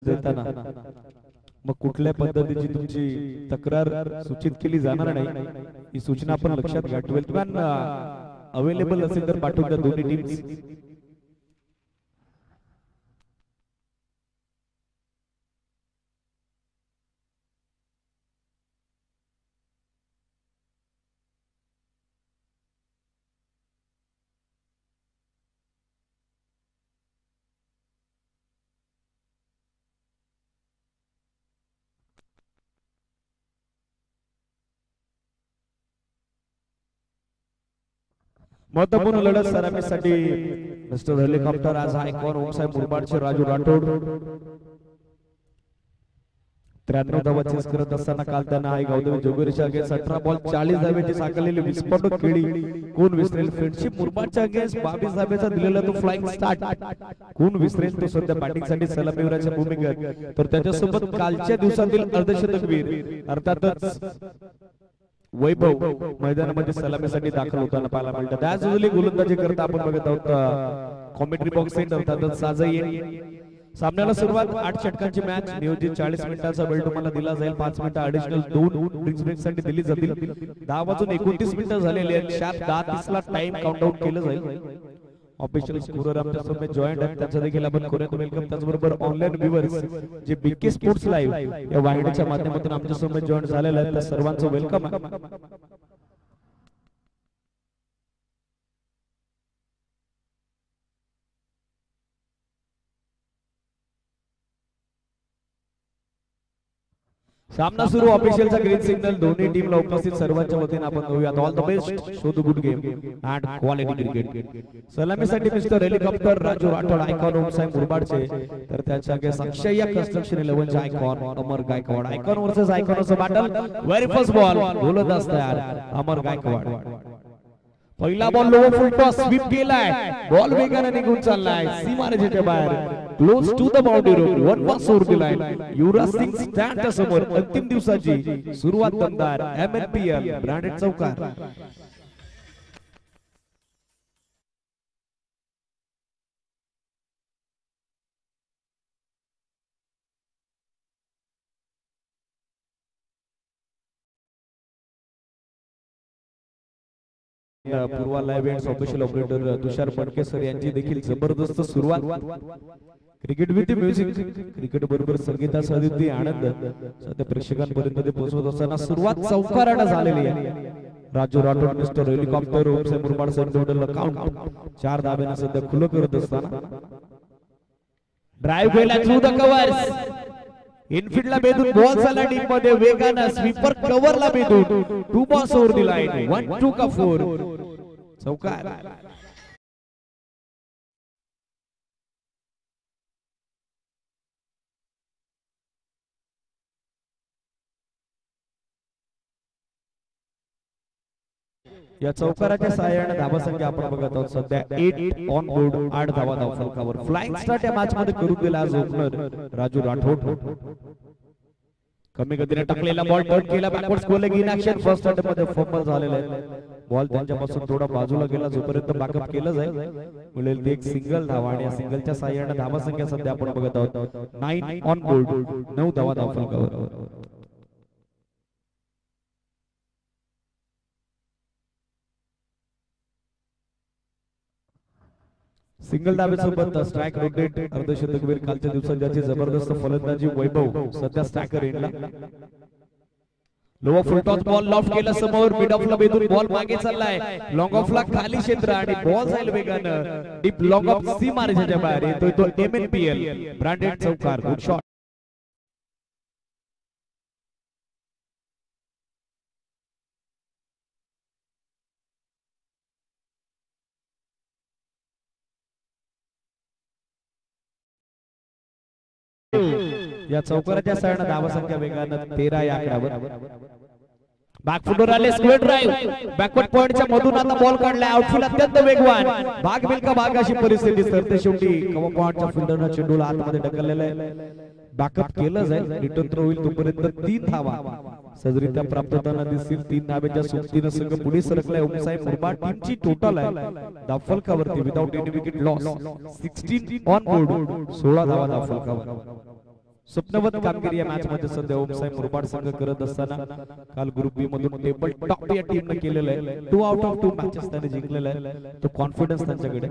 देताना मग कुठल्या पद्धतीची तुमची तक्रार सूचित केली जाणार नाही ही सूचना आपण लक्षात घ्या. 12th मॅन अवेलेबल असेल तर पाठवून द्या दोन्ही टीम्स. महत्वपूर्ण लढत सलामीसाठी मिस्टर हेलिकॉप्टर आज आयकॉन ओमसाहेब मुरबाडचे राजू राठोड 93 धावा चेस करत असताना काल त्यांना आई गावदेवी जोगेरीच्या अगेन्स्ट 18 बॉल 40 धावेची साकारलेली विस्फोटक खेळी. कोण विसरेल फ्रेंडशिप मुरबाडच्या अगेन्स्ट 22 धावेचा दिलेला तो फ्लाइंग स्टार्ट. कोण विसरेल तो सध्या बॅटिंग साठी सलामीवीराच्या भूमिकेत. तर त्याच्यासोबत कालच्या दिवसातील अर्धशतकवीर अर्थातच वैभव मैदानामध्ये सलामीसाठी दाखल होताना पाहायला मिळतात. त्याच वेळी गोलंदाजी करता आपण बघत आहोत कॉमेंट्री बॉक्स सेंटर अर्थातच साजई. सामन्याला सुरुवात 8 षटकांची मॅच नियोजित 40 मिनिटांचा वेळ तुम्हाला दिला जाईल. 5 मिनिटं ऍडिशनल 2 ड्रिंक्स ब्रेक साठी दिली जातील. 10:29 मिनिटं झालेली आहेत. शार्प 10:30 ला टाइम काउंटडाऊन केलं जाईल. ऑफिशियल स्कोरर आमच्या सोबत जॉईंट आहेत त्यांचं देखील आपण कोरेत वेलकम. त्याचबरोबर ऑनलाईन व्ह्यूअर्स जे बीके स्पोर्ट्स लाईव्ह या वाहिनीच्या माध्यमातून आमच्या सोबत जॉईंट झालेले आहेत त्या सर्वांचं वेलकम आहे. सामना सुरू ऑफिशियलचा ग्रीन सिग्नल दोन्ही टीमला उपस्थित सर्वांच्या वतीने आपण होऊयात. All the best, show the good game and quality cricket. सलामीसाठी mister helicopter Raju Rathod icon ओमसाहेब मुरबाडचे. तर त्याच्या अगे अक्षय कन्स्ट्रक्शन 11 चे icon Amar Gaikwad. Icon versus icon असं बॅटल. व्हेरी फर्स्ट बॉल गोलंदाज तयार अमर गायकवाड. पहिला ball low full toss sweep केलाय. बॉल वेगाने निघून चाललाय सीमारेषेच्या बाहेर close to the boundary rope. 1 pass over the line. Yuvraj Singh स्टँडच्या समोर अंतिम दिवसाची सुरुवात दमदार. MNPL ब्रँडेड चौकार. पूर्वा लाईव्ह इव्हेंट्स ऑफिशियल ऑपरेटर तुषार फडके सर यांची देखील जबरदस्त सुरुवात. क्रिकेट विथ म्युझिक क्रिकेट बरोबर संगीताचा अदिती आनंद सध्या प्रेक्षकांपर्यंत पोहोचवत असताना सुरुवात चौकाराने झालेली आहे. राजू राठोड मिस्टर हेलिकॉप्टर ओमसाहेब मुरबाड संडोडल अकाउंट 4 धाब्याने सध्या खुलं करत असताना ड्राइव्ह केला थ्रू द कव्हर्स. इनफिल्डला बेदून बॉल झाला डीप मध्ये वेगानं स्वीपर कव्हरला बेदून 2 बॉल्स ओव्हर द लाईन. 1-2 का 4 चौकार. या चौकाराच्या सहाय्याने धावा संख्या आपण बघत आहोत सध्या 8 ऑन बोर्ड. 8 धावा धावफलकावर. फ्लाइंग स्टार्ट या मॅच मध्ये करून दिला आज ओपनर राजू राठोड. कमी गतीने टाकलेला बॉल टर्न केला backward scoring in action. First attempt मध्ये फंबल झालेला आहे. बॉल त्यांच्यापासून थोडा बाजूला गेला जोपर्यंत बॅकअप केलं जाईल मिळेल ते एक सिंगल धावा. आणि या सिंगलच्या सहाय्याने धावा संख्या सध्या आपण बघत आहोत 9 ऑन बोर्ड. 9 धावा धावफलकावर. सिंगल धावेसोबत स्ट्राइक रोटेट अर्धशतकवीर कालच्या दिवसात ज्याची जबरदस्त फलंदाजी वैभव सध्या स्ट्रायकर एंडला. Low full toss ball loft केला समोर. मिड ऑफला बेदून बॉल मागे चाललाय. लॉंग ऑफला खाली क्षेत्र आणि बॉल जाईल वेगानं डीप लॉंग ऑफ सीमारेषेच्या बाहेर येतोय तो MNPL ब्रँडेड चौकार. Good shot. या चौकाराच्या सहाय्याने धावा संख्या वेगानं 13 या आकड्यावर. बॅकफुटवर आले स्क्वेअर ड्राइव्ह. बॅकवर्ड पॉइंटच्या मधून आता बॉल काढलाय. आउटफील्ड अत्यंत वेगवान. भाग मिल्का भाग अशी परिस्थिती. सरते शेवटी कव्हर पॉइंटच्या फिल्डरनं चेंडूला आतमध्ये ढकललेला आहे. बॅकअप केलं जाईल. रिटर्न थ्रो होईल तोपर्यंत 3 धावा सहजरित्या प्राप्त होताना दिसतील. 3 धाब्याच्या सोबतीनं संघ पुढे सरकलाय. ओमसाहेब मुरबाड टीमची टोटल आहे धावफलकावरती without any wicket loss 16 on board. 16 धावा धावफलकावर. स्वप्नवत कामगिरी या मॅच मध्ये सध्या ओमसाई मुरबाड संघ करत असताना काल ग्रुप बी मधून टेबल टॉप या टीमने केलेलं आहे. 2 आउट ऑफ 2 मॅचेस त्याने जिंकलेला आहे. तो कॉन्फिडन्स त्यांच्याकडे.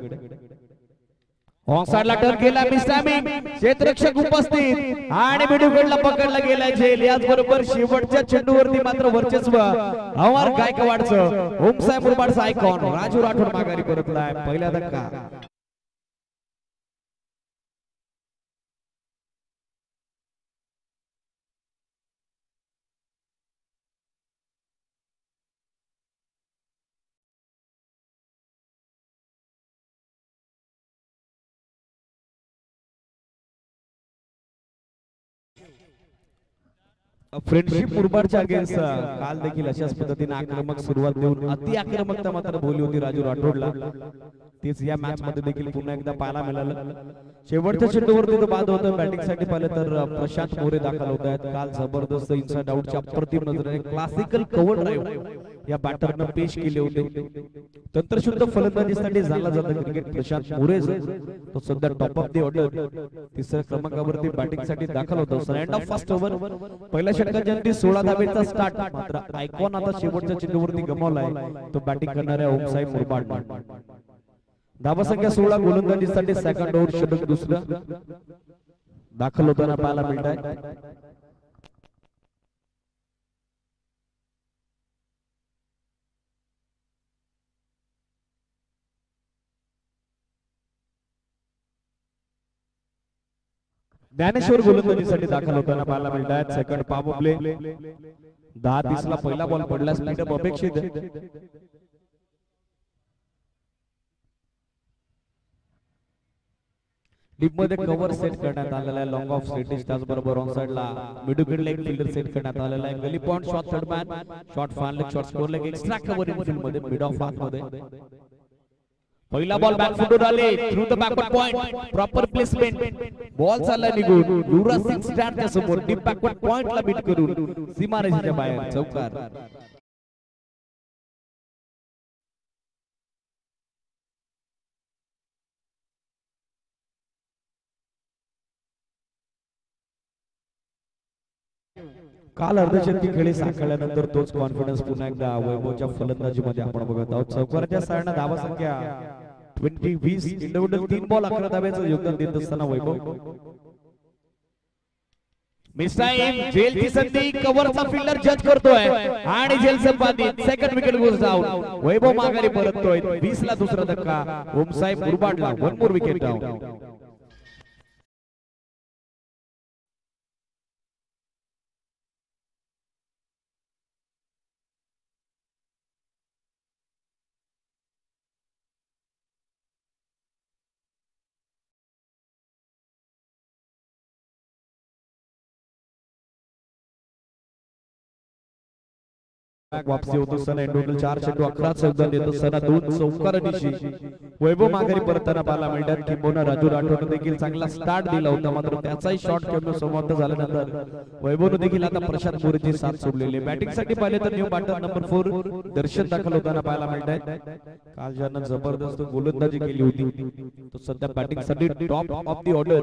ऑन साइडला टर्न केला मिस्टामिंग क्षेत्ररक्षक उपस्थित आणि मिडफील्डला पकडला गेला झेल. याच बरोबर शेवटच्या चेंडूवरती मात्र वर्चस्व अमर गायकवाडचं. ओमसाई मुरबाडचा आयकॉन राजू राठोड माघारी परतलाय. पहिला धक्का. फ्रेंडशिप मुरबाडच्या अगेन्स्ट काल देखील अशाच पद्धतीने आक्रमक सुरुवात देऊन अति आक्रमकता मात्र बोलली होती राजू राठोडला. तेच या मॅच मध्ये देखील पुन्हा एकदा पाहायला मिळालं. शेवटच्या चेंडूवरती तो बाद होतं. बॅटिंग साठी पाहिलं तर प्रशांत मोरे दाखल होत आहेत. काल जबरदस्त इनसाइड आउटच्या अप्रतिम नजरेने क्लासिकल कव्हर ड्राइव्ह या बॅटरनं पेश केले होते. तंत्रशुद्ध फलंदाजीसाठी झाला जातं क्रिकेट प्रशांत मोरे. तो सध्या टॉप ऑफ द ऑर्डर तिसऱ्या क्रमांकावरती बॅटिंग साठी दाखल होतो. एंड ऑफ फर्स्ट ओव्हर पहिल्या षटकांच्या 16 धावेचा स्टार्ट. मात्र आयकॉन आता शेवटच्या चेंडूवरती गमावलाय. तो बॅटिंग करणाऱ्या ओमसाई मुरबाड. धावा संख्या 16 गोलंदाजीसाठी सेकंड ओव्हर षटक दुसरं दाखल होताना पाहायला मिळत आहे. ज्ञानेश्वर गोलंदाजीसाठी दाखल होताना पाहायला मिळत आहे. सेकंड पॉवर प्ले 10-30 ला पहिला बॉल पडला. स्पीड अप अपेक्षित आहे. डीप मध्ये कव्हर सेट करण्यात आलेला आहे. लॉंग ऑफ स्ट्रेटिश त्याचबरोबर ऑन साइडला मिडफील्ड लेग फिल्डर सेट करण्यात आलेला आहे. Gully point shot third man shot fine leg shot square leg extra cover in field मध्ये मिड ऑफ हाफ मध्ये. पहिला बॉल बॅक फुटवर आले through the backward point proper placement. Ball चालला निघून युवराज सिंग स्टँडच्या समोर डीप बॅकवर्ड पॉइंटला बीट करून सीमारेषेच्या बाहेर चौकार. काल अर्धशतकी खेळी साकारल्यानंतर तोच कॉन्फिडन्स पुन्हा एकदा वैभवच्या फलंदाजीमध्ये आपण बघत आहोत. चौकाराच्या सारण्या धावा संख्या 20 इंडिव्हिज्युअल 3 बॉल 11 धाब्याचं योगदान देत असताना वैभव मिस्टाईम जेलची संधी कव्हरचा फिल्डर जज करतोय आणि जेल संपादित second wicket goes down. Vaibhav माघारी परततोय. 20 ला दुसरा धक्का. ओमसाई मुरबाडला 1 मोर विकेट डाऊन. वापसी होत असताना टोटल 4 चेंडू 11 योगदान देत असताना 2 चौकारांची वैभव माघारी परतताना पाहायला मिळतात. किंबहुना राजू राठोडने देखील चांगला स्टार्ट दिला होता. मात्र त्याचाही शॉट खेळून समाप्त झाल्यानंतर वैभवने देखील आता प्रशांत मोरेची साथ सोडलेली. बॅटिंग साठी पाहिले तर न्यू बॅटर नंबर 4 दर्शन दाखल होताना पाहायला मिळतात. काल ज्यानं जबरदस्त गोलंदाजी केली होती तो सध्या बॅटिंग साठी टॉप ऑफ द ऑर्डर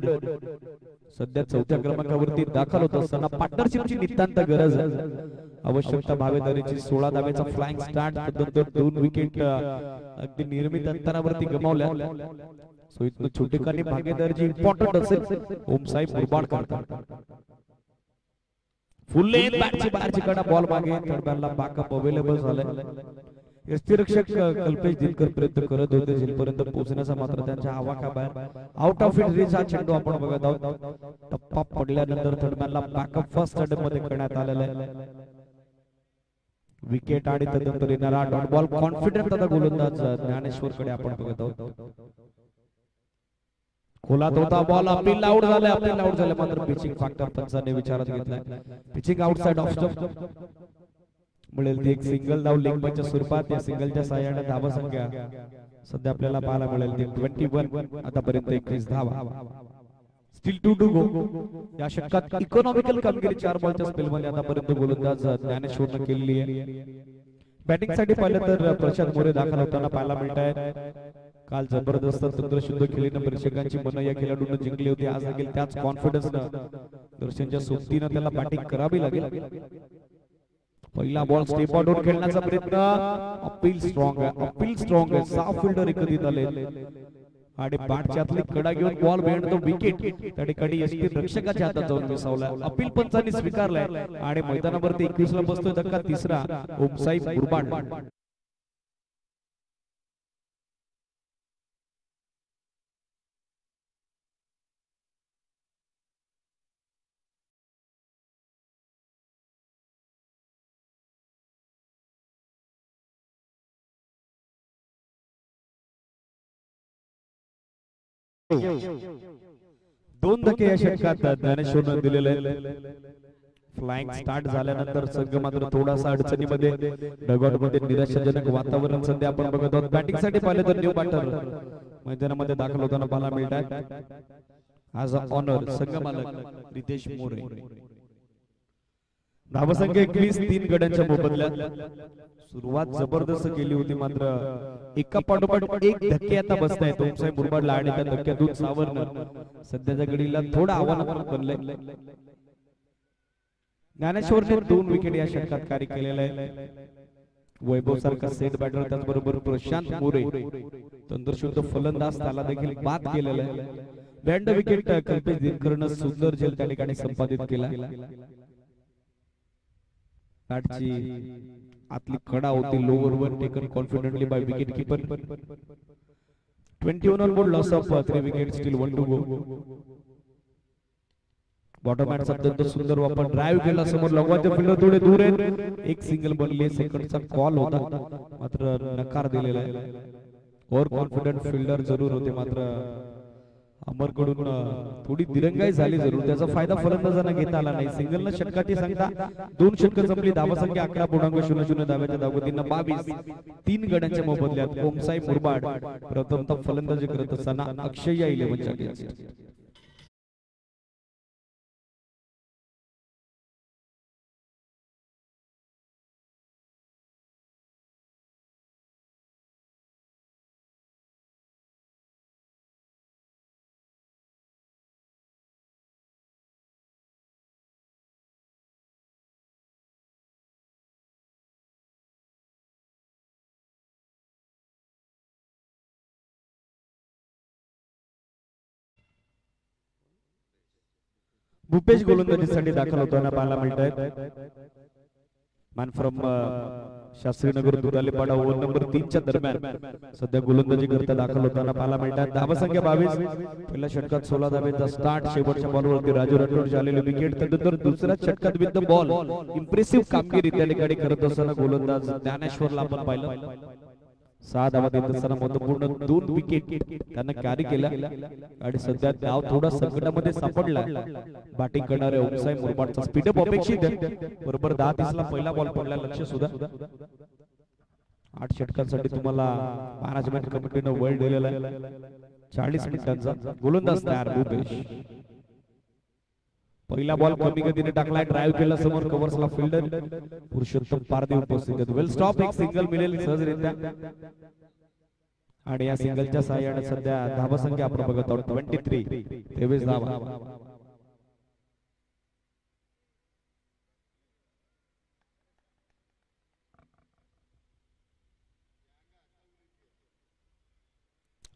सध्या 4थ्या क्रमांकावरती दाखल होत असताना पार्टनरशिपची नितांत गरज आहे. आवश्यकता भावेदारीची 16 धावेचा फ्लाइंग स्टार्ट नंतर 2 विकेट अगदी निर्मित अंतरावरती गमावल्या. सो इथं छोटेखानी भागीदारीची इम्पॉर्टंट असेल. ओमसाई मुरबाड करतात फुल लेंथ बॅटची बाहेरची कडा बॉल मागे थर्डमॅनला बॅकअप अवेलेबल झालाय. यष्टीरक्षक कल्पेश दिनकर प्रयत्न करत होते जेलपर्यंत पोहोचण्याचा. मात्र त्यांच्या आवाका बाहेर आउट ऑफ इट रीच हा चेंडू आपण बघत आहोत. टप्पा पडल्यानंतर थर्डमॅनला बॅकअप फर्स्ट स्टंड मध्ये करण्यात आलेला आहे. विकेट आणि तदनंतर येणारा डॉट बॉल कॉन्फिडंट आता गोलंदाज ज्ञानेश्वर कडे आपण बघत आहोत. खोलात होता बॉल अपील आउट झाले. अपील आउट झाले मात्र पिचिंग फॅक्टर पंचाने विचारात घेतलाय. पिचिंग आउटसाइड ऑफ स्टंप मिळेल ती एक सिंगल धाव लेग बायच्या स्वरूपात. या सिंगलच्या सहाय्याने धावा संख्या सध्या आपल्याला पाहायला मिळेल ती 21. आतापर्यंत 21 धावा. Still 2 to go. या षटकात इकॉनॉमिकल कामगिरी 4 बॉलच्या स्पेलमध्ये आतापर्यंत गोलंदाज ज्ञानेश्वरने केलेली आहे. बॅटिंग साठी पाहिलं तर प्रशांत मोरे दाखल होताना पाहायला मिळत आहेत. काल जबरदस्त तंत्रशुद्ध खेळीनं प्रेक्षकांची मनं या खेळाडूंना जिंकली होती. आज देखील त्याच कॉन्फिडन्स दर्शनच्या सोबतीनं त्याला बॅटिंग करावी लागेल. पहिला बॉल स्टेप आउट खेळण्याचा प्रयत्न. अपील स्ट्रॉंग आहे, अपील स्ट्रॉंग आहे. 6 फिल्डर एकत्रित आले आणि बॅटच्या आतली कडा घेऊन बॉल बेंड तो विकेट त्या ठिकाणी यशस्वी रक्षकाच्या हातात जाऊन विसावला. अपील पंचांनी स्वीकारलाय आणि मैदानावरती 21 ला बसतोय धक्का तिसरा ओमसाई मुरबाड. दोन धक्के या षटकात ज्ञानेश्वरनं दिलेले. फ्लाइंग स्टार्ट झाल्यानंतर संघ मात्र थोडासा अडचणीमध्ये, डगआउट मध्ये निराशाजनक वातावरण सध्या आपण बघत आहोत. बॅटिंग साठी पाहिले तर न्यू बॅटर मैदानामध्ये दाखल होताना पाहायला मिळतात. आज ऑनर संघ मालक रितेश मोरे. धावसंख्या 21, 3 गड्यांच्या मोबदल्यात. सुरुवात जबरदस्त केली होती मात्र एका पाठोपाठ एक धक्के आता बसतायत ओमसाई मुरबाडला आणि त्या धक्क्यातून सावरणं सध्याच्या घडीला थोडं आव्हानात्मक बनलंय. ज्ञानेश्वरने 2 विकेट या षटकात कार्य केलेलं आहे. वैभव सारखा सेट बॅटर, त्याचबरोबर प्रशांत मोरे तंत्रशुद्ध फलंदाज त्याला देखील बाद केलेला आहे. बँड विकेट कल्पेश दिनकरनं सुंदर झेल त्या ठिकाणी संपादित केला. बॅटची आतली कडा होती lower one taken confidently by wicket keeper. 21 on board, loss of 3 wicket, still 1 to go. Bottom hand अत्यंत सुंदर वापर, ड्राइव्ह केला समोर लगवाचे फिल्डर थोडे दूर आहेत. एक सिंगल बनली, सेकंडचा कॉल होता मात्र नकार दिलेला आहे. ओव्हर कॉन्फिडंट फिल्डर जरूर होते मात्र अमरकडून थोडी दिरंगाई झाली जरूर, त्याचा फायदा फलंदाजांना घेता आला नाही. सिंगलनं षटकाची संख्या 2 षटकं संपली. धावसंख्या 11.00 धाव्याच्या धावगतीनं 22, 3 गड्यांच्या मोबदल्यात ओमसाई मुरबाड प्रथमतः फलंदाजी करत असताना अक्षय या 11च्या अगेन्स्ट. भूपेश गोलंदाजीसाठी दाखल होताना पाहायला मिळतात. Man from Shastrinagar Dudhalepada, over number 3 च्या दरम्यान सध्या गोलंदाजी करता दाखल होताना पाहायला मिळतात. धावसंख्या 22, पहिल्या षटकात 16 धावेचा स्टार्ट. शेवटच्या बॉलवरती राजू रणवीर आलेले विकेट. त्यानंतर दुसऱ्या षटकात विथ द बॉल इम्प्रेसिव्ह कामगिरी त्या ठिकाणी करत असताना गोलंदाज ज्ञानेश्वरला आपण पाहिलं. 6 धावा देत असताना महत्वपूर्ण 2 विकेट त्यांना कॅरी केला आणि सध्या डाव थोडा संकटामध्ये सापडला. बॅटिंग करणारे ओमसाई मुरबाडचा स्पीडअप अपेक्षित आहे. बरोबर 10-30 ला पहिला बॉल पडला. लक्ष सुद्धा 8 षटकांसाठी तुम्हाला मॅनेजमेंट कमिटीनं वेळ दिलेला आहे 40 मिनिटांचा. गोलंदाज तयार भूपेश. पहिला बॉल कमी गतीने टाकलाय, ड्राइव्ह केला समोर कव्हर्सला फिल्डर पुरुषोत्तम पारदे उपस्थित. वेल स्टॉप, एक सिंगल मिळेल सहजरित्या आणि या सिंगलच्या सहाय्याने सध्या धावसंख्या आपण बघत आहोत 23, 23 धावा.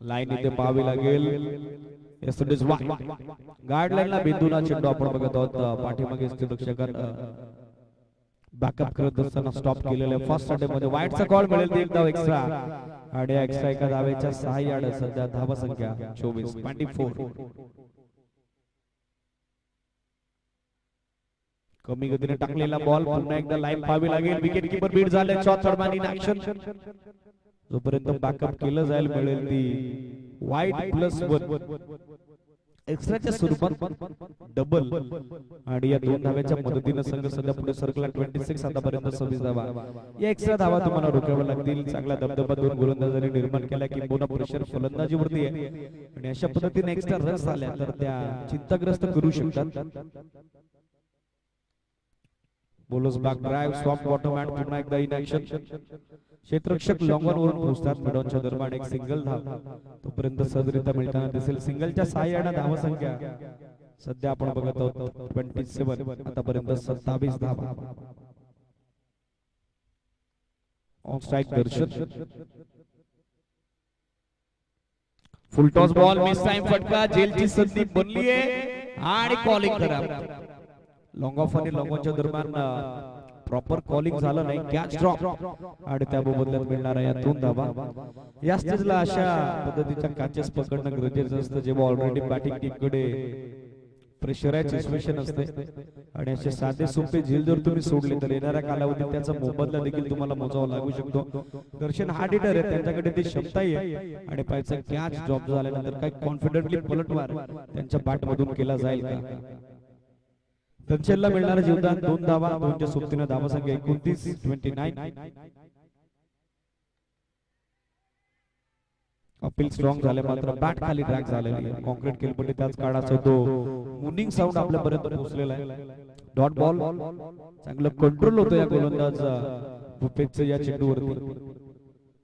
लाईन इथे पाहावी लागेल. गार्डलाईनला बिंदूला चेंडू आपण बघत आहोत. पाठीमागे बॅकअप करत असताना स्टॉप केलेला आहे. फर्स्ट अटेम्प्ट मध्ये वाईडचा कॉल मिळेल, एक धाव एक्स्ट्रा आणि एक्स्ट्रा एका धावेच्या सहाय्याने सध्या धावसंख्या 24. कमी गतीने टाकलेला बॉल पुन्हा एकदा लाईन पाहावी लागेल. विकेट कीपर बीट झाले. शॉट चढमान इन ऍक्शन. जोपर्यंत बॅकअप केलं जाईल मिळेल ती वाईड +1 एक्स्ट्राच्या स्वरूपात डबल आणि या 2 धाव्याच्या मदतीने संघ सध्या पुढे सरकला. 26 आतापर्यंत 26 धावा. या एक्स्ट्रा धावा तुम्हाला रोखाव्या लागतील. चांगला दबदबा 2 गोलंदाजांनी निर्माण केला की पुन्हा प्रेशर फलंदाजीवरती आहे आणि अशा पद्धतीने एक्स्ट्रा रन्स आल्या तर त्या चिंताग्रस्त करू शकतात. Bowlers back drive soft bottom and पुन्हा एकदा इन ऍक्शन. क्षेत्ररक्षक लॉंग ऑन वरून पोहोचतात. मिडॉनच्या दरम्यान एक सिंगल धाव तोपर्यंत सहजरित्या मिळताना दिसेल. सिंगलच्या सहाय्याने धावसंख्या सध्या आपण बघत आहोत 27. आतापर्यंत 27 धावा. On strike Darshan. Full toss ball miss time फटका. जेलची संधी बनली आहे आणि कॉलिंग खराब. लॉंग ऑफ आणि लॉंग ऑनच्या दरम्यान प्रॉपर कॉलिंग झालं नाही. कॅच ड्रॉप आणि त्या बदल्यात मिळणारा या 2 धावा. या स्टेजला अशा पद्धतीच्या कॅचेस पकडणं गरजेचं असतं जेव्हा ऑलरेडी बॅटिंग टीमकडे प्रेशराइज सिच्युएशन असते आणि असे साधे सोपे झेल जर तुम्ही सोडले तर येणाऱ्या कालावधीत त्याचा मोबदला देखील तुम्हाला मोजावा लागू शकतो. दर्शन हार्ड हिटर आहे, त्यांच्याकडे ती क्षमताही आहे आणि पायचा कॅच ड्रॉप झाल्यानंतर काही कॉन्फिडेंटली पलटवार त्यांच्या बॅट मधून केला जाईल का. दर्शनला मिळणारा जीवदान 2 धावा. 2च्या सोबतीने धावसंख्या 29. अपील स्ट्रॉंग झाले मात्र बॅट खाली ड्रॅग झालेली आहे. कॉन्क्रीट केलपट्टी त्याच काळाचा तो मुनिंग साऊंड आपल्यापर्यंत पोहोचलेला आहे. डॉट बॉल चांगलं कंट्रोल होतं या गोलंदाज भूपेशचं या चेंडूवरती.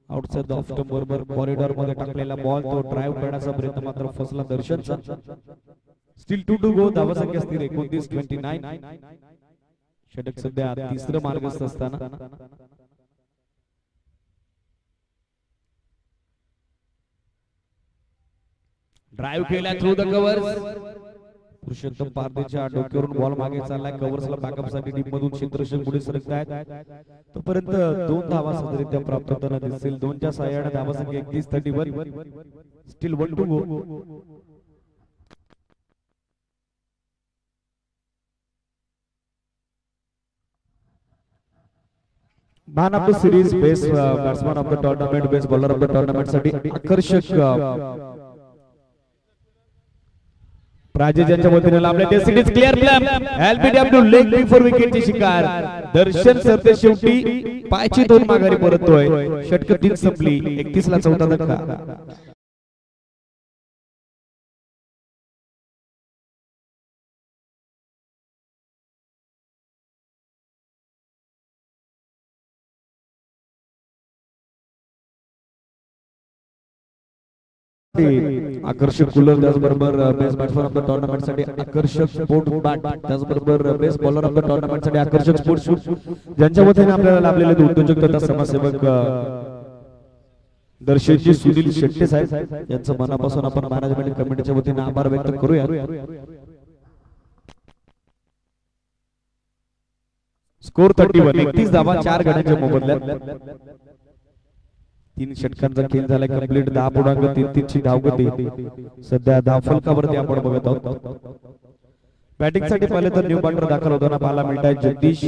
आउटसाइड ऑफ स्टंप बरोबर कॉरिडॉर मध्ये टाकलेला बॉल तो ड्राइव्ह करण्याचा प्रयत्न मात्र फसला दर्शनचा. स्टील 2 टू गो. धावसंख्या स्थिर 29. षटक सध्या तिसरं मार्गस्थ असताना ड्राइव्ह केला थ्रू द कव्हर्स. पुरुषोत्तम पारदेच्या डोक्यावरून बॉल मागे चाललाय. कव्हर्सला बॅकअप साठी टीम मधून क्षेत्ररक्षक पुढे सरकतायत. तोपर्यंत 2 धावा सहजरित्या प्राप्त होताना दिसतील. 2च्या सहाय्याने धावसंख्या 31. Still 1 to go. Man of the series, best batsman of the tournament, best bowler of the tournament साठी आकर्षक प्राइजेस ज्यांच्या वतीने लाभले ते series clear plan LBW leg before विकेटची शिकार. दर्शन सरते शेवटी पायची 2 माघारी परततोय. षटक 3 संपली. 31 ला 14 धक्का. आकर्षक कूलर, त्याचबरोबर best batsman of the tournament साठी आकर्षक स्पोर्ट बॅट, त्याचबरोबर best bowler of the tournament साठी आकर्षक स्पोर्ट शूट ज्यांच्या वतीने आपल्याला लाभलेले उद्योजक तथा समाजसेवक दर्शनजी सुनील शेट्टे साहेब यांचं मनापासून आपण मॅनेजमेंट कमिटीच्या वतीने आभार व्यक्त करूया. स्कोर 31. 31 धावा 4 गड्यांच्या मोबदल्यात. 3 षटकांचा खेळ झाला कंप्लीट. 10.33 ची धावगती सध्या धावफलकावरती आपण बघत आहोत. बॅटिंग साठी पहिले तर न्यू बॉलर दाखल होताना पाहायला मिळत आहे जगदीश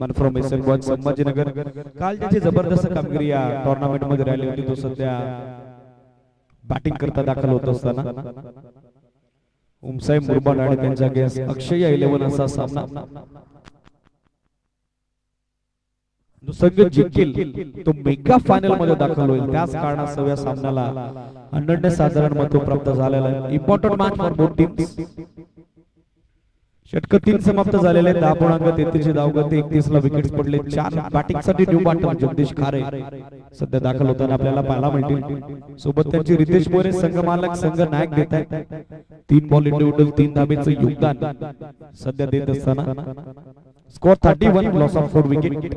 मन फ्रॉम एसएन बॉय संभाजीनगर. काल त्याची जबरदस्त कामगिरी या टुर्नामेंट मध्ये राहिली होती. तो सध्या बॅटिंग करता दाखल होत असताना उमसाई मुरबाड आणि त्यांच्या अगेन्स्ट अक्षय 11 असा सामना संघ जिंकेल तो मेगा फायनल मध्ये दाखल होईल. त्याच कारणास्तव या सामन्याला अनन्यसाधारण महत्व प्राप्त झालेलं आहे. Important match for both teams. षटक 3 समाप्त झालेले. 10.33 ची धावगती. 31 ला विकेट्स पडले. 4 बॅटिंग साठी न्यू बॉलर जगदीश खारे सध्या दाखल होताना आपल्याला पाहायला मिळतील. सोबत त्यांची रितेश मोरे संघ मालक संघ नायक देत आहेत. 3 बॉल इंडिव्हिज्युअल 3 धाबेचं योगदान सध्या देत असताना स्कोर 31. Loss of 4 wicket.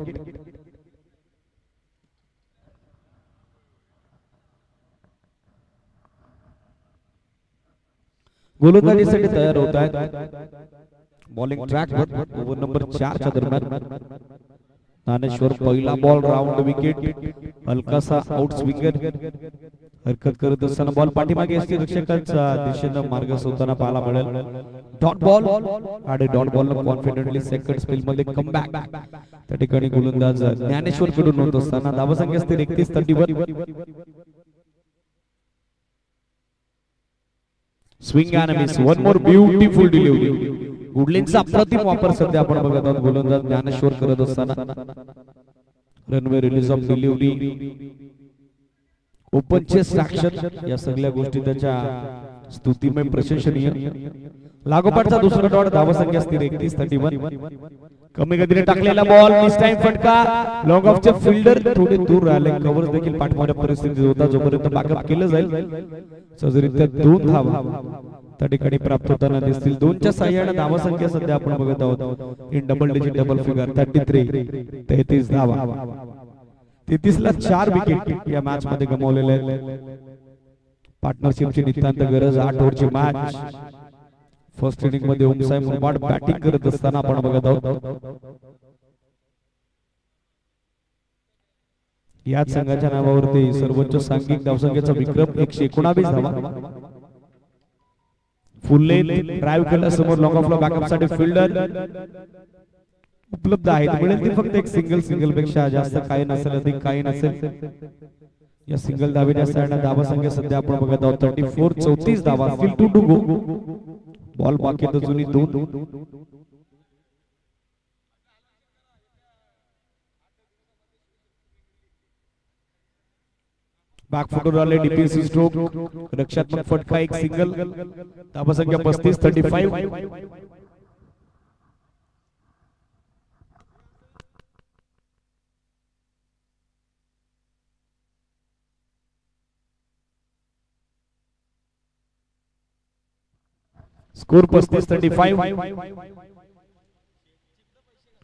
गोलंदाजीसाठी तयार होत आहेत. बॉलिंग ट्रॅक वर ओव्हर नंबर 4 च्या दरम्यान ज्ञानेश्वर पहिला बॉल राऊंड विकेट. हलकासा आउट स्विंगर हरकत करत असताना बॉल पाठीमागे असते. रक्षकांच्या दिशेनं मार्गस्थ होताना पाहायला मिळेल. डॉट बॉल आणि dot ball confidently second spell मध्ये कमबॅक त्या ठिकाणी गोलंदाज ज्ञानेश्वर कडून होत असताना धावसंख्या असते 31-31. Swing and miss. One more beautiful delivery. गुडलिंगचा अप्रतिम वापर सध्या आपण बघत आहोत. गोलंदाज ज्ञानेश्वर करत असताना runway release of delivery, open chest action या सगळ्या गोष्टी त्याच्या स्तुतिमय प्रशंसनीय. लागोपाठचा दुसरा डॉट. धावसंख्या स्थिर 31-31. कमी गतीने टाकलेला बॉल मिस टाइम फटका लॉंग ऑफचे फिल्डर थोडे दूर राहिले कव्हर देखील पाठवण्याच्या परिस्थितीत होता जोपर्यंत बॅकअप केलं जाईल सहजरित्या 2 धावा त्या ठिकाणी प्राप्त होताना दिसतील 2च्या सहाय्याने धावा संख्या सध्या आपण बघत आहोत in double digit double figure 33 धावा 33 ला 4 विकेट या मॅच मध्ये गमावलेले आहेत पार्टनरशिपची नितांत गरज 8 ओव्हरची मॅच फर्स्ट इनिंग मध्ये ओमसाई मुरबाड बॅटिंग करत असताना आपण बघत आहोत याच संघाच्या नावावरती सर्वोच्च सांघिक धावसंख्येचा विक्रम 119 धावा फुल लेन ड्राइव्ह केला समोर लॉंग ऑफला बॅकअप साठी फिल्डर उपलब्ध आहेत मिळेल ती फक्त एक सिंगल पेक्षा जास्त काही नसेल अधिक काही नसेल या सिंगल धावेच्या साइडने धावा संख्या सध्या आपण बघत आहोत 34 धावा स्टिल टू गो बॉल बाकी तर जुनी 2 बॅकफुटर आले डिफेन्सिव स्ट्रोक रक्षात्मक फटका एक सिंगल धावा संख्या 35 स्कोर 35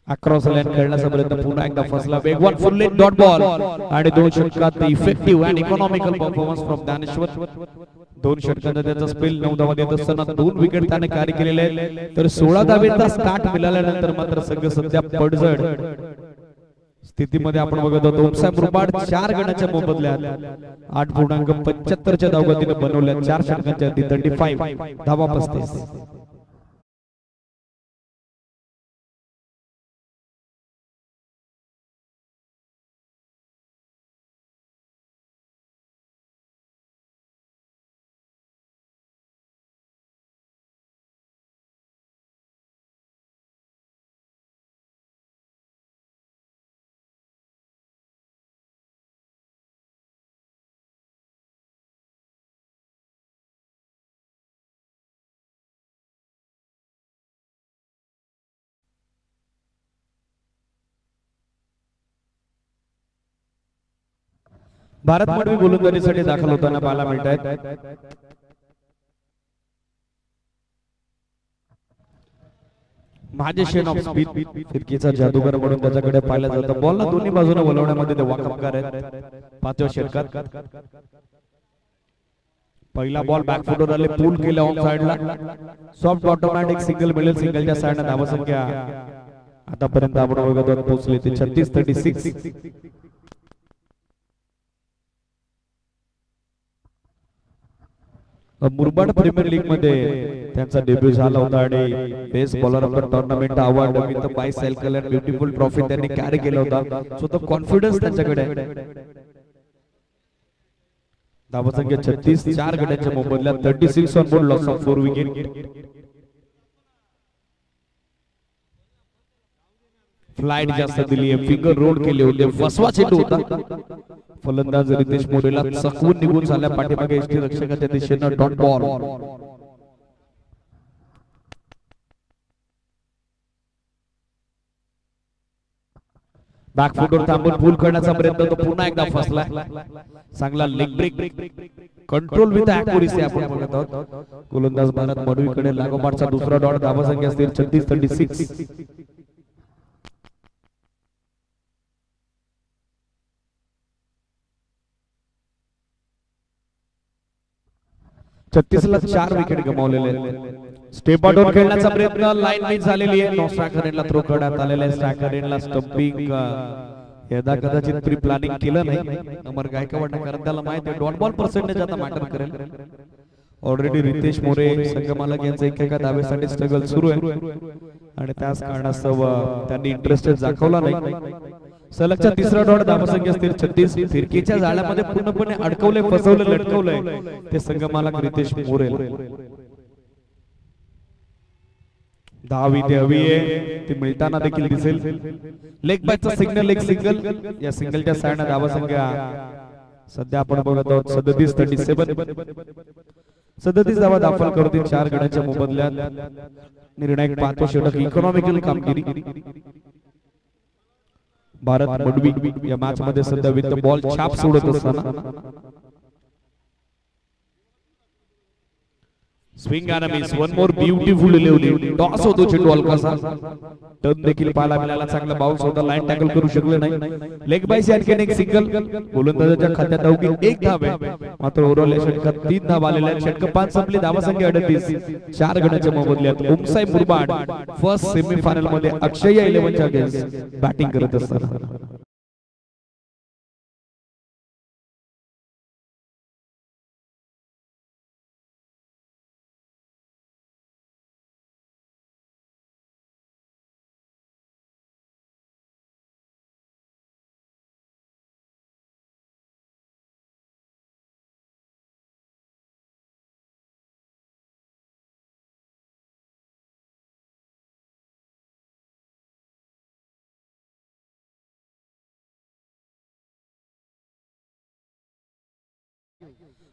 अक्रॉस लाईन खेळण्याचा प्रयत्न पुन्हा एकदा फसला वेगवान फुल लेन डॉट बॉल आणि 2 षटकात effective and economical performance from Dnyaneshwar 2 षटकांचा त्याचा स्पेल 9 धावा देत असताना 2 विकेट त्याने कॅरी केलेले आहेत तर 16 धावेचा स्टार्ट मिळाल्यानंतर मात्र संघ सध्या पडझड स्थितीमध्ये आपण बघत आहोत ओमसाई मुरबाड 4 गणाच्या मोबदल्यात 8.75 च्या धावगतीने बनवल्या 4 षटकांच्या 35 धावा 35 भारत माडवी गोलंदाजीसाठी दाखल होताना पाहायला मिळत आहेत महाजेशन ऑफ स्पीड फिरकीचा जादूगर म्हणून त्याच्याकडे पाहिलं जातं बॉलला दोन्ही बाजूने वळवण्यामध्ये ते वाकबगार आहेत 5व्या षटकात पहिला बॉल बॅकफुटवर आले पूल केला ऑफ साइडला सॉफ्ट ऑटोमॅटिक सिंगल मिळेल सिंगलच्या साइडने धावा संख्या आतापर्यंत आपण बघत पोहोचले ते 36-36 मुरबाड प्रीमियर लीग मध्ये त्यांचा डेब्यू झाला होता आणि best bowler of the tournament award with the bicycle and beautiful trophy त्यांनी कॅरी केला होता सो द कॉन्फिडन्स त्यांच्याकडे धावा संख्या 36 4 गड्यांच्या मोबदल्यात 36 on board loss of 4 wicket flight जास्त दिली आहे फिगर रोड केले होते फसवा चेंडू होता फलंदाज रितेश मोरेला चकवून निघून झाल्या पाठीमागे एसटी रक्षकाच्या दिशेने डॉट बॉल बॅकफुटवर थांबून पूल करण्याचा प्रयत्न तो पुन्हा एकदा फसला चांगला leg brake control with accuracy आपण बघत आहोत गोलंदाज भारत मडवीकडे लागोपाठचा दुसरा डॉट धावा संख्या स्थिर 36-36 36 ला 4 विकेट गमावलेले स्टेप आउट खेळण्याचा प्रयत्न लाईन मिस झालेली आहे नो स्ट्रायकर एंडला थ्रो करण्यात आलेला आहे स्ट्रायकर एंडला स्टंपिंग यदा कदाचित प्री प्लॅनिंग केलं नाही अमर गायकवाड कारण त्याला माहिती आहे डॉट बॉल पर्सेंटेज आता मॅटर करेल ऑलरेडी रितेश मोरे संगमालक यांचा एका धावेसाठी स्ट्रगल सुरू आहे आणि त्याच कारणास्तव त्यांनी इंटरेस्ट दाखवला नाही सलगचा तिसरा डॉट धावा संख्या स्थिर 36 फिरकीच्या जाळ्यामध्ये पूर्णपणे अडकवले फसवले लटकवले ते संगमालक रितेश मोरे धावी हवी आहे ती मिळताना देखील दिसेल लेग बायचा सिग्नल एक सिंगल या सिंगलच्या साइडने धावा संख्या सध्या आपण बघत आहोत 37 धावा दाखल करतील 4 गड्यांच्या मोबदल्यात निर्णायक 5 षटक इकॉनॉमिकल कामगिरी भारत मडवी या मॅच मध्ये सध्या विथ बॉल छाप सोडत असताना स्विंग आणि मिस वन मोर ब्युटिफुल लेवली टॉस होतो चेंडू हलकासा टर्न देखील पाहायला मिळाला चांगला बाउन्स होता लाईन टॅकल करू शकले नाही लेग बाय आणखीन एक सिंगल गोलंदाजाच्या खात्यात अवघी एक धाव आहे मात्र ओव्हरऑल षटकात 3 धावा आलेल्या आहेत षटक 5 संपली धावा संख्या 38 4 गणाच्या मोबदल्यात ओमसाई मुरबाड फर्स्ट सेमीफायनल मध्ये अक्षय 11 च्या अगेन्स्ट बॅटिंग करत असताना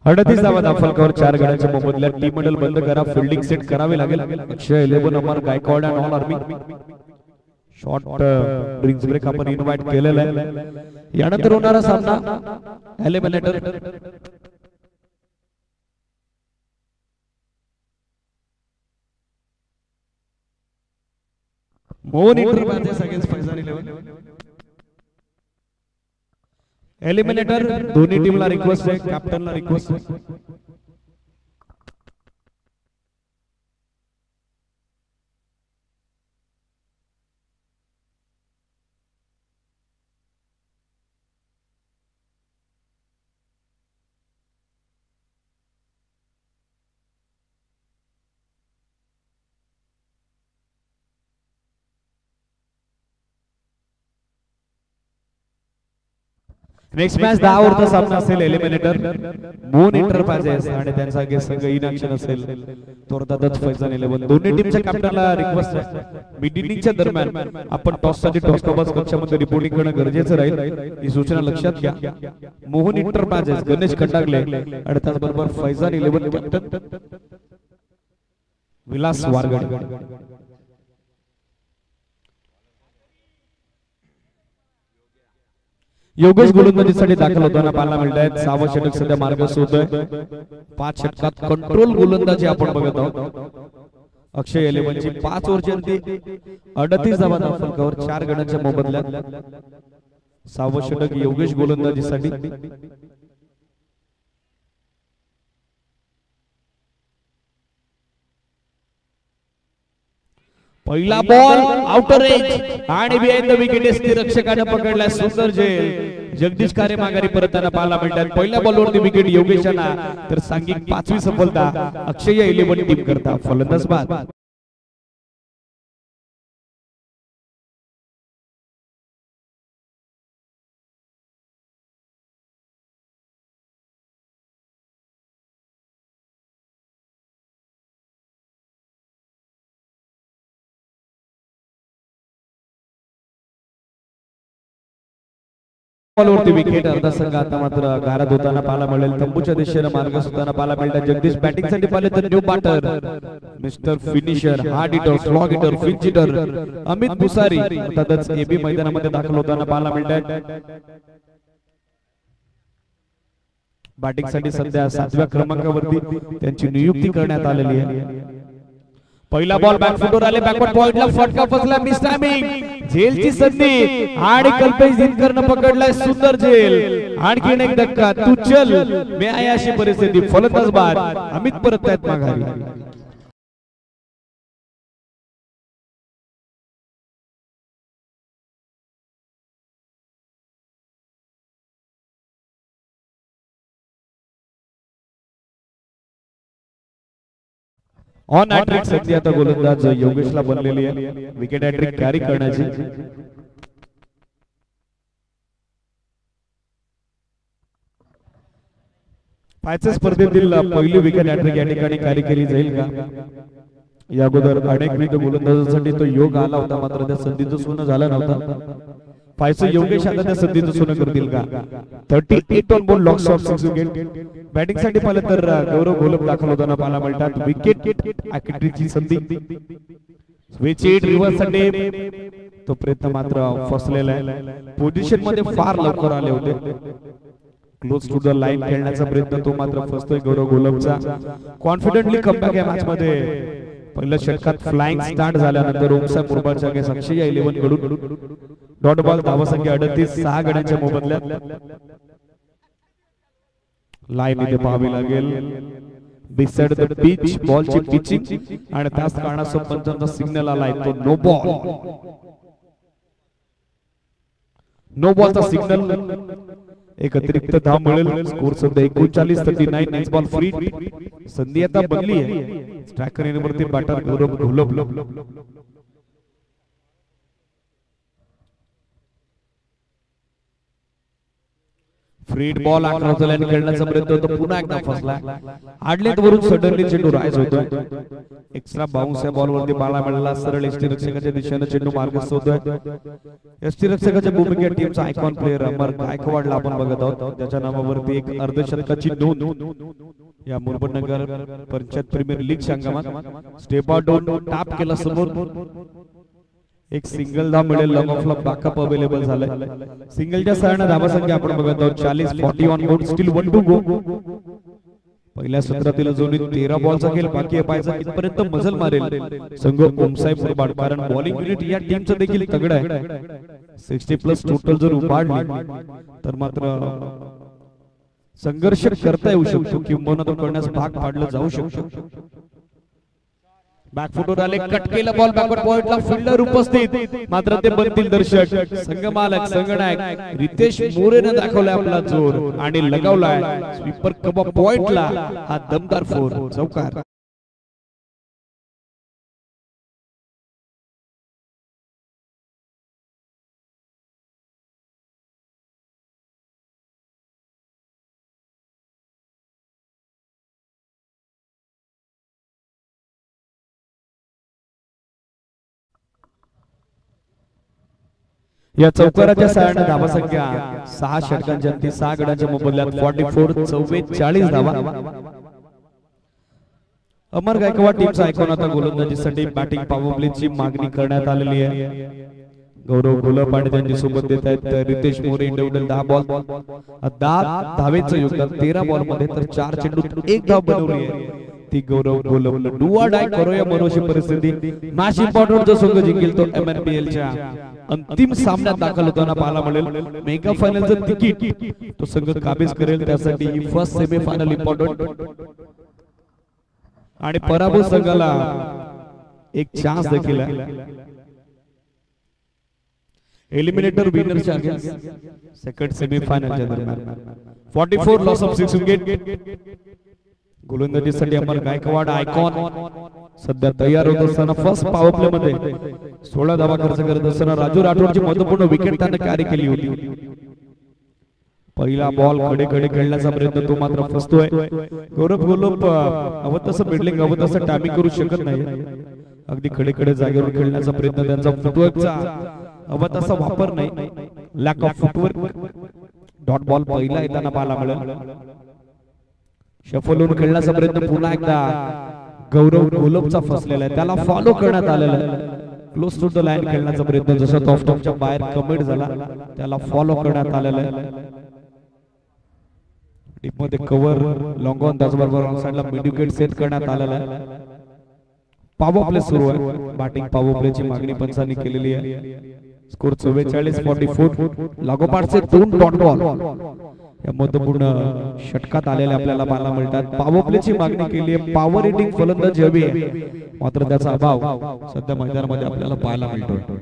अडतीस धावा दाफलकावर 4 गड्यांच्या मोबदल्यात टीम मंडल बंद करा फिल्डिंग सेट करावे लागेल अक्षय 11 अमर गायकवाड आणि all army shot drinks break आपण इन्व्हाइट केलेला आहे यानंतर होणारा सामना एलिमिनेटर मोहन इंटरमॅचेस अगेन्स्ट फैजान 11 एलिमिनेटर दोन्ही टीमला रिक्वेस्ट आहे कॅप्टनला रिक्वेस्ट आहे नेक्स्ट मॅच 10 ओव्हरचा सामना असेल एलिमिनेटर मोहन इंटरप्राइजेस आणि त्यांचा गेस्ट संघ इन ऍक्शन असेल तोरदादच फैजान 11 दोन्ही टीमच्या कॅप्टनला रिक्वेस्ट आहे मीटिंगच्या दरम्यान आपण टॉस साठी टॉस कबस कक्षामध्ये रिपोर्टिंग करणं गरजेचं राहील ही सूचना लक्षात घ्या मोहन इंटरप्राइजेस गणेश खंडागले आणि त्याचबरोबर फैजान 11 कॅप्टन विलास वारगड योगेश गोलंदाजीसाठी दाखल होताना पाहायला मिळत आहेत 6वा षटक सध्या मार्गस्थ होतोय 5 षटकात कंट्रोल गोलंदाजी आपण बघत आहोत अक्षय 11 ची 5 ओव्हरची अंती 38 धावा दाफलकावर 4 गड्यांच्या मोबदल्यात 6वा षटक योगेश गोलंदाजीसाठी पहिला बॉल आउटर एज आणि बिहाइंड द विकेट रक्षकाने पकडला सुंदर झेल जगदीश कारे माघारी परतताना पाहायला मिळतात पहिल्या बॉलवरती विकेट योगेशांना तर सांघिक 5वी सफलता अक्षय 11 टीम करता फलंदाज बाद बॉलवरती विकेट अर्धा संघ आता मात्र घारात होताना पाहायला मिळेल तंबूच्या दिशेने मार्ग सुद्धा पाहायला मिळतात जगदीश बॅटिंग साठी पाहिले तर new batter mister finisher hard hitter slog hitter pinch hitter Amit Bhusari अर्थातच एबी मैदानामध्ये दाखल होताना पाहायला मिळतात बॅटिंग साठी सध्या 7व्या क्रमांकावरती त्यांची नियुक्ती करण्यात आलेली आहे पहिला बॉल बॅकफुटवर आले बॅकवर्ड पॉइंटला फटका फसला मिस टायमिंग झेलची संधी आणि कल्पेश दिनकरनं पकडलाय सुंदर झेल आणखीन एक धक्का तू चल मी आहे अशी परिस्थिती फलंदाज बाद अमित परत आहेत माघारी ऑन हॅट्रिक संधी आता गोलंदाज योगेशला बनलेली आहे विकेट हॅट्रिक कॅरी करण्याची पाचव्या स्पर्धेतील पहिली विकेट हॅट्रिक या ठिकाणी कॅरी केली जाईल का या अगोदर अनेक गोलंदाजांसाठी तो योग आला होता मात्र त्या संधीचं सोनं झालं नव्हतं पायचं योगेश आता त्या संधीचं सोनं करतील का 38 on ball locks of 6 wicket batting साठी पाहिलं तर गौरव घोलप दाखल होताना पाहायला मिळतात विकेट ची संधी स्विच हिट रिव्हर्स साठी तो प्रयत्न मात्र फसलेला आहे. पोझिशन मध्ये फार लवकर आले होते. क्लोज टू द लाईन खेळण्याचा प्रयत्न तो मात्र फसतोय गौरव गोलपचा. कॉन्फिडेंटली कमबॅक या मॅच मध्ये पहिल्या षटकात फ्लाइंग स्टार्ट झाल्यानंतर ओमसाहेब मुरबाडच्या अगेन्स्ट अक्षय 11 कडून डॉट बॉल धावसंख्या 38, 6 गड्यांच्या मोबदल्यात. लाईन इथे पाहावी लागेल. बिसाइड द पिच बॉलची पिचिंग आणि त्याच कारणास्तव पंचांचा सिग्नल आलाय तो नो बॉल. नो बॉलचा सिग्नल. एक अतिरिक्त धाव मिळेल. स्कोर सध्या 39-39. Next ball free. संधी आता बनली आहे. स्ट्रायकर येण्यावरती बॅटर गौरव गोलप. फ्रीड बॉल आक्रमक लाईन खेळण्याचा प्रयत्न होता. पुन्हा एकदा फसला. आडलेत वरून सडनली चेंडू राईज होतोय. एक्स्ट्रा बाउन्स या बॉल वरती बाला मिळाला. सरळ एसटी रक्षकाच्या दिशेने चेंडू मार्गस्थ होतोय. एसटी रक्षकाच्या भूमिकेत टीमचा आयकॉन प्लेयर अमर गायकवाडला आपण बघत आहोत. त्याच्या नावावरती एक अर्धशतकाची नोंद या मुरबाडनगर पंचायत प्रीमियर लीग संघात. स्टेप आउट टॅप केला समोर. एक सिंगल धाव मिळेल. लॉंग ऑफला बॅकअप अवेलेबल झालाय. सिंगलच्या सहाय्याने धावसंख्या आपण बघत आहोत 40-40 on board. Still 1 to go. पहिल्या सत्रातील जोडीत 13 बॉलचा खेळ बाकी आहे. पाहायचा कितपर्यंत मजल मारेल संघ ओमसाहेब मुरबाड. कारण बॉलिंग युनिट या टीमचं देखील तगड आहे. 60+ टोटल जर उभारली तर मात्र संघर्ष करता येऊ शकतो किंवा तो करण्यास भाग पाडलं जाऊ शकतो. बॅकफुटवर आले. कट केला बॉल बॅकवर्ड पॉइंटला. फिल्डर उपस्थित मात्र ते बनतील दर्शक. संघ मालक संघनायक रितेश मोरेने दाखवलाय आपला जोर आणि लगावलाय स्वीपर कबा पॉइंटला हा दमदार फोर चौकार. या चौकाराच्या सहाय्याने धावसंख्या 6 षटकांच्या 6 गड्यांच्या मोबदल्यात 44 धावा. अमर गायकवाड टीमचा आयकॉन आता गोलंदाजीसाठी बॅटिंग पॉवर प्लेची मागणी करण्यात आलेली आहे. गौरव गोलप आणि त्यांची सोबत देत आहेत रितेश मोरे. इंडिव्हिज्युअल 10 बॉल 10 धावेचं योगदान. 13 बॉल मध्ये तर 4 चेंडूत 1 धाव बनवली आहे ती गौरव गोलप. डू ऑर डाय करो या मनोशी परिस्थिती. मॅच इम्पॉर्टंट जो संघ जिंकेल तो MNPL च्या अंतिम सामन्यात दाखल होताना पाहायला मिळेल. मेगा फायनलचं तिकीट तो संघ काबीज करेल. त्यासाठी फर्स्ट सेमी फायनल इम्पॉर्टंट आणि पराभूत संघाला एक चान्स देखील आहे. एलिमिनेटर विनरच्या अगेन्स्ट सेकंड सेमी फायनलच्या दरम्यान 44 लॉस ऑफ 6 विकेट. गोलंदाजीसाठी अमर गायकवाड आयकॉन सध्या तयार होत असताना फर्स्ट पॉवर प्ले मध्ये 16 धावा खर्च करत असताना राजू राठोडची महत्वपूर्ण विकेट त्याने कॅरी केली होती. पहिला बॉल कडे खेळण्याचा प्रयत्न तो मात्र फसतोय. गौरव गोलप हवं तसं मिडलिंग हवं तसं टायमिंग करू शकत नाही. अगदी कडे जागेवर खेळण्याचा प्रयत्न त्यांचा फुटवर्कचा हवा तसा वापर नाही. Lack of footwork. Dot ball पहिला येताना पाहायला मिळेल. शफल होऊन खेळण्याचा प्रयत्न पुन्हा एकदा गौरव गोलपचा फसलेला आहे. त्याला फॉलो करण्यात आलेला आहे. क्लोज टू द लाईन खेळण्याचा प्रयत्न जसा ऑफ टॉपच्या बाहेर कमिट झाला त्याला फॉलो करण्यात आलेला आहे. टीम मध्ये कव्हर लॉंग ऑन त्याचबरोबर ऑन साइडला मिड विकेट सेट करण्यात आलेला आहे. पॉवर प्ले सुरू आहे. बॅटिंग पॉवर प्लेची मागणी पंचांनी केलेली आहे. स्कोर 44-44. लागोपाठचे 2 डॉट बॉल या महत्वपूर्ण षटकात आलेले आपल्याला पाहायला मिळतात. पॉवर प्लेची मागणी केली आहे. पॉवर हिटिंग फलंदाज हवी आहे मात्र त्याचा अभाव सध्या मैदानामध्ये आपल्याला पाहायला मिळतो.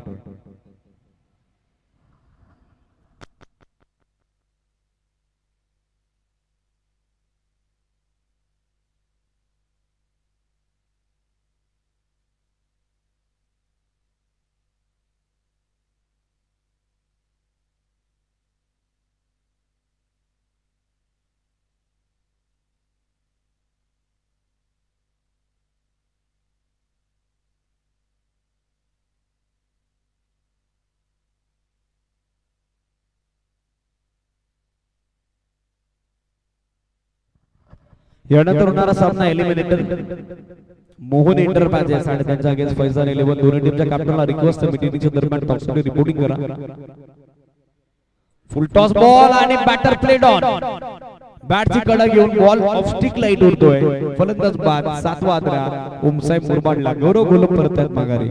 यानंतर होणारा सामना एलिमिनेटर मोहन एंटरप्राइजेस आणि त्यांच्या अगेन्स्ट फैजल 11 दोन्ही टीमच्या कॅप्टनला रिक्वेस्ट मीटिंगच्या दरम्यान टॉपसाठी रिपोर्टिंग करा. फुल टॉस बॉल आणि बॅटर प्लेड ऑन. बॅटची कडा घेऊन बॉल ऑफ स्टिक लाईट उडतोय. फलंदाज बाद 7वा आदरा उमसाहेब मुरबाडला. गौरव गोलम परत माघारी.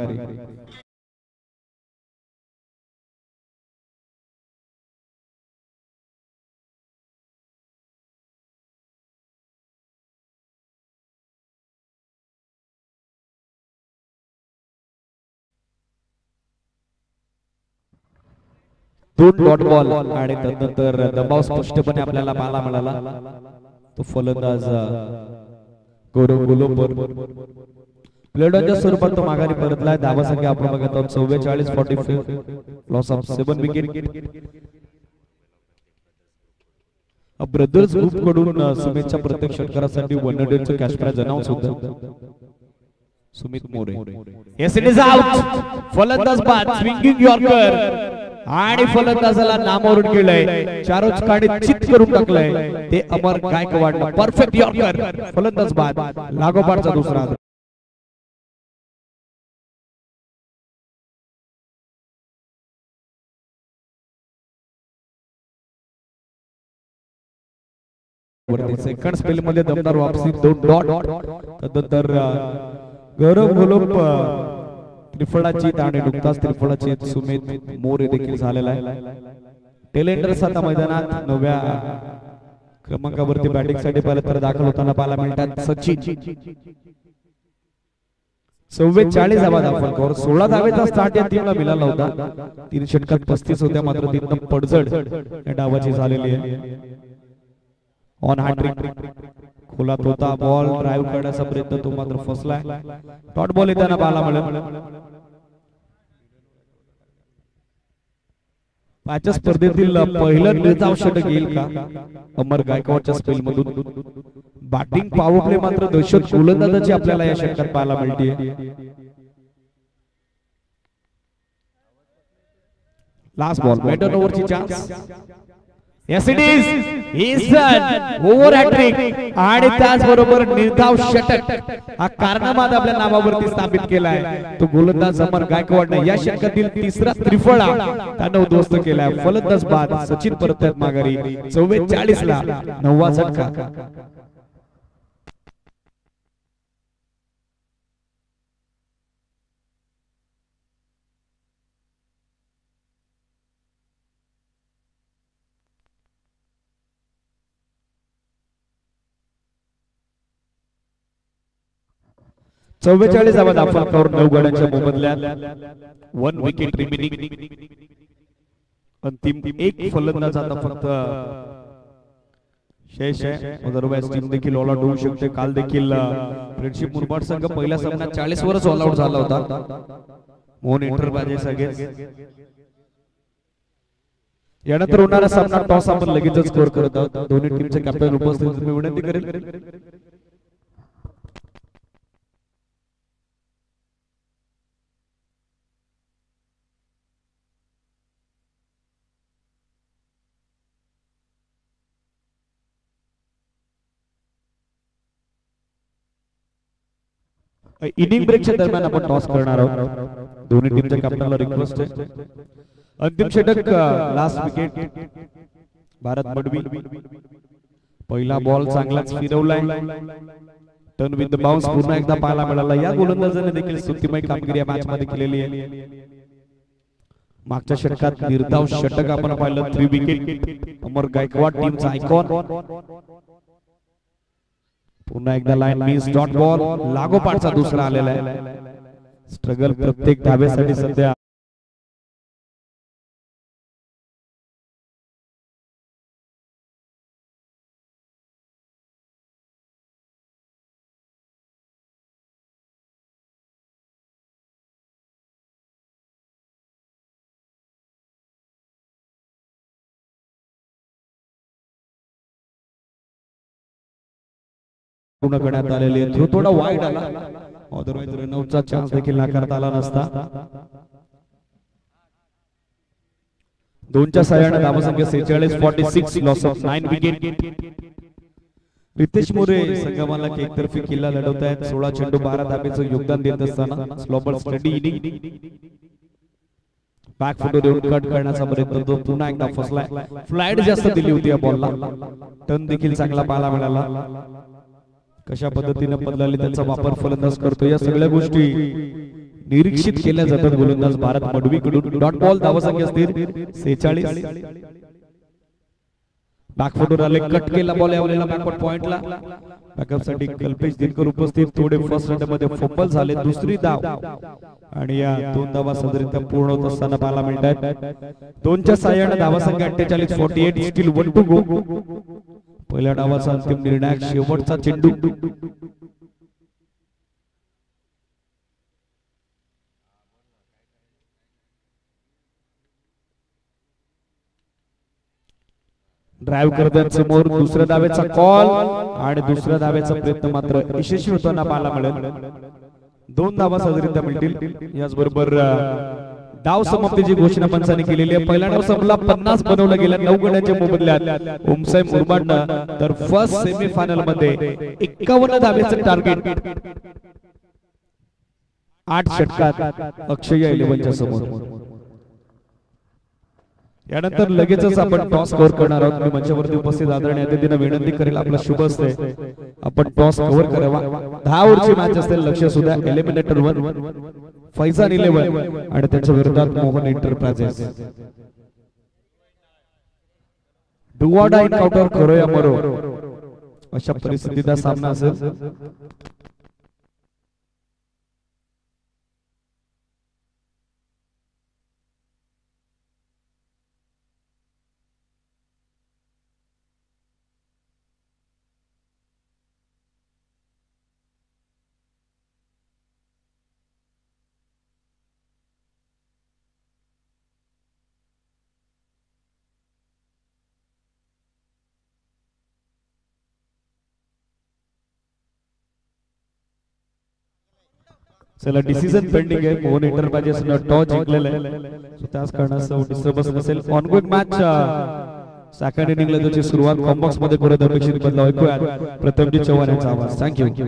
दोन डॉट बॉल आणि त्यानंतर दबाव स्पष्टपणे आपल्याला पाहायला मिळाला. तो फलंदाज गौरव गोलंबर प्लेडॉनच्या स्वरूपात तो माघारी परतलाय. धावा संख्या आपण बघत आहोत 44-45. Loss of 7 wicket. Brothers group कडून सुमितच्या प्रत्येक षटकारासाठी 100चं कॅश प्राइज अनाउन्स होतं. Sumit More. Yes it is out. फलंदाज बाद स्विंगिंग यॉर्कर आणि फलंदाजाला नामावरून केलंय. चारोच काढे चित करून टाकलंय ते अमर गायकवाड. Perfect yorker. फलंदाज बाद. लागोपाठचा दुसरा. सेकंड स्पेल मध्ये दमदार वापसी 2 डॉट. त्यानंतर गौरव गोलप त्रिफळाची आणि नुकताच त्रिफळाची सुमित मोरे देखील झालेला आहे. टेलेंडर्स आता मैदानात 9व्या क्रमांकावरती बॅटिंग साठी पहिल्या तर दाखल होताना पाहायला मिळतात. सचिन 44 धावा दाखल. 16 धावेचा स्टार्ट या टीमला मिळाला होता. 3 षटकात 35 होत्या मात्र तिथं पडझड या डावाची झालेली आहे. ऑन हॅट्रिक खोलात होता बॉल. ड्राइव्ह करण्याचा प्रयत्न तो मात्र फसलाय. डॉट बॉल येताना पाहायला मिळाला. पाचव्या स्पर्धेतील पहिलं निर्धाव षटक येईल का अमर गायकवाडच्या स्पेल मधून. बॅटिंग पॉवर प्ले मात्र दहशत गोलंदाजाची आपल्याला या षटकात पाहायला मिळते. लास्ट बॉल मेडन ओव्हरची chance. Yes it is. He's done. Over hat-trick आणि त्याचबरोबर निर्धाव षटक हा कारनामा आपल्या नावावरती स्थापित केलाय. तो गोलंदाज अमर गायकवाडने या षटकातील तिसरा त्रिफळा त्यानं उद्ध्वस्त केलाय. फलंदाज बाद. सचिन परत माघारी. 44 ला 9वा षटका. चव्वेचाळीस धावा दाखल करून 9 गड्यांच्या मोबदल्यात 1 विकेट रिमेनिंग. अंतिम एक फलंदाज आता फक्त शेष आहे. अदरवाइज टीम देखील ऑल आउट होऊ शकते. काल देखील फ्रेंडशिप मुरबाड संघ पहिल्या सामन्यात 40 वरच ऑल आउट झाला होता. Mohan enterprises against. यानंतर होणारा सामना टॉस आपण लगेचच स्कोर करत आहोत. दोन्ही टीमचे कॅप्टन उपस्थित मी विनंती करेल. इनिंग ब्रेकच्या दरम्यान आपण टॉस करणार आहोत. दोन्ही टीमच्या कॅप्टनला रिक्वेस्ट आहे. अंतिम षटक लास्ट विकेट भारत मडवी. पहिला बॉल चांगलाच फिरवलाय. टर्न विथ द बाउन्स पुन्हा एकदा पाहायला मिळाला. या गोलंदाजाने देखील स्तुतिमय कामगिरी या मॅच मध्ये केलेली आहे. मागच्या षटकात निर्धाव षटक आपण पाहिलं. 3 विकेट. अमर गायकवाड टीमचा आयकॉन. पुन्हा एकदा लाईन मिस. Dot ball. लागोपाठचा दुसरा आलेला आहे. स्ट्रगल प्रत्येक धावेसाठी सध्या पूर्ण करण्यात आलेली आहे. थ्रो थोडा वाईड आला. अदरवाइज रनआउटचा चान्स देखील नाकारता आला नसता. 2च्या सहाय्याने धावसंख्या 46-46. Loss of 9 wicket. Ritesh More संगमाला एकतर्फी किल्ला लढवत आहेत. 16 चेंडू 12 धाब्याचं योगदान देत असताना स्लोबल स्टडी इनिंग बॅक फुट देऊन कट करण्याचा प्रयत्न तो पुन्हा एकदा फसलाय. फ्लाइट जास्त दिली होती या बॉलला. टर्न देखील चांगला पाहायला मिळाला. कशा पद्धतीने बदलले त्याचा वापर फलंदाज करतो या सगळ्या गोष्टी निरीक्षित केल्या जातात गोलंदाज भारत मडवीकडून. डॉट बॉल धावसंख्या स्थिर 46. बॅकफुटवर आले कट केला बॉल यावलेला बॅकवर्ड पॉइंटला. बॅकअप साठी कल्पेश दिनकर उपस्थित. थोडे फर्स्ट राऊंड मध्ये फंबल झाले. दुसरी धाव आणि या 2 धावा साधारणतः पूर्ण होत असताना पाहायला मिळतात. 2च्या साह्याने धावसंख्या 48 48 स्टील 1 टू गो. पहिल्या डावाचा अंतिम निर्णायक शेवटचा चेंडू. ड्राइव्ह करतात समोर. दुसऱ्या धावेचा कॉल आणि दुसऱ्या धावेचा प्रयत्न मात्र यशस्वी होताना पाहायला मिळेल. 2 धावा साधारणतः मिळतील. याचबरोबर डाव समाप्तीची घोषणा पंचाने केलेली आहे. पहिला डाव संपला. 50 बनवला गेला 9 गड्यांच्या मोबदल्यात ओमसाई मुरबाडनं. तर फर्स्ट सेमीफायनल मध्ये 51 धावेचं टार्गेट 8 षटकात अक्षय 11च्या समोर. यानंतर लगेचच आपण टॉस कव्हर करणार आहोत. मी मंचावरती उपस्थित आदरणीय अतिथींना विनंती करेल आपलं शुभ असते आपण टॉस कव्हर करावा. 10 ओव्हरची मॅच असते. लक्ष सुद्धा एलिमिनेटर 1 फैजान 11 आणि त्यांच्या विरोधात Mohan enterprises. Do or die encounter करो या मरो अशा परिस्थितीचा सामना असेल. चला डिसिजन पेंडिंग आहे. मोहन एंटरप्राइजेस टॉस जिंकलेला आहे. सो त्याच कारणास्तव डिस्टर्बन्स नसेल. ऑनगोइंग मॅच सेकंड इनिंगला त्याची सुरुवात कॉम्बॉक्स मध्ये करत अपेक्षित बदलाव ऐकूया प्रथमजी चव्हाण यांचा आवाज. थँक्यू.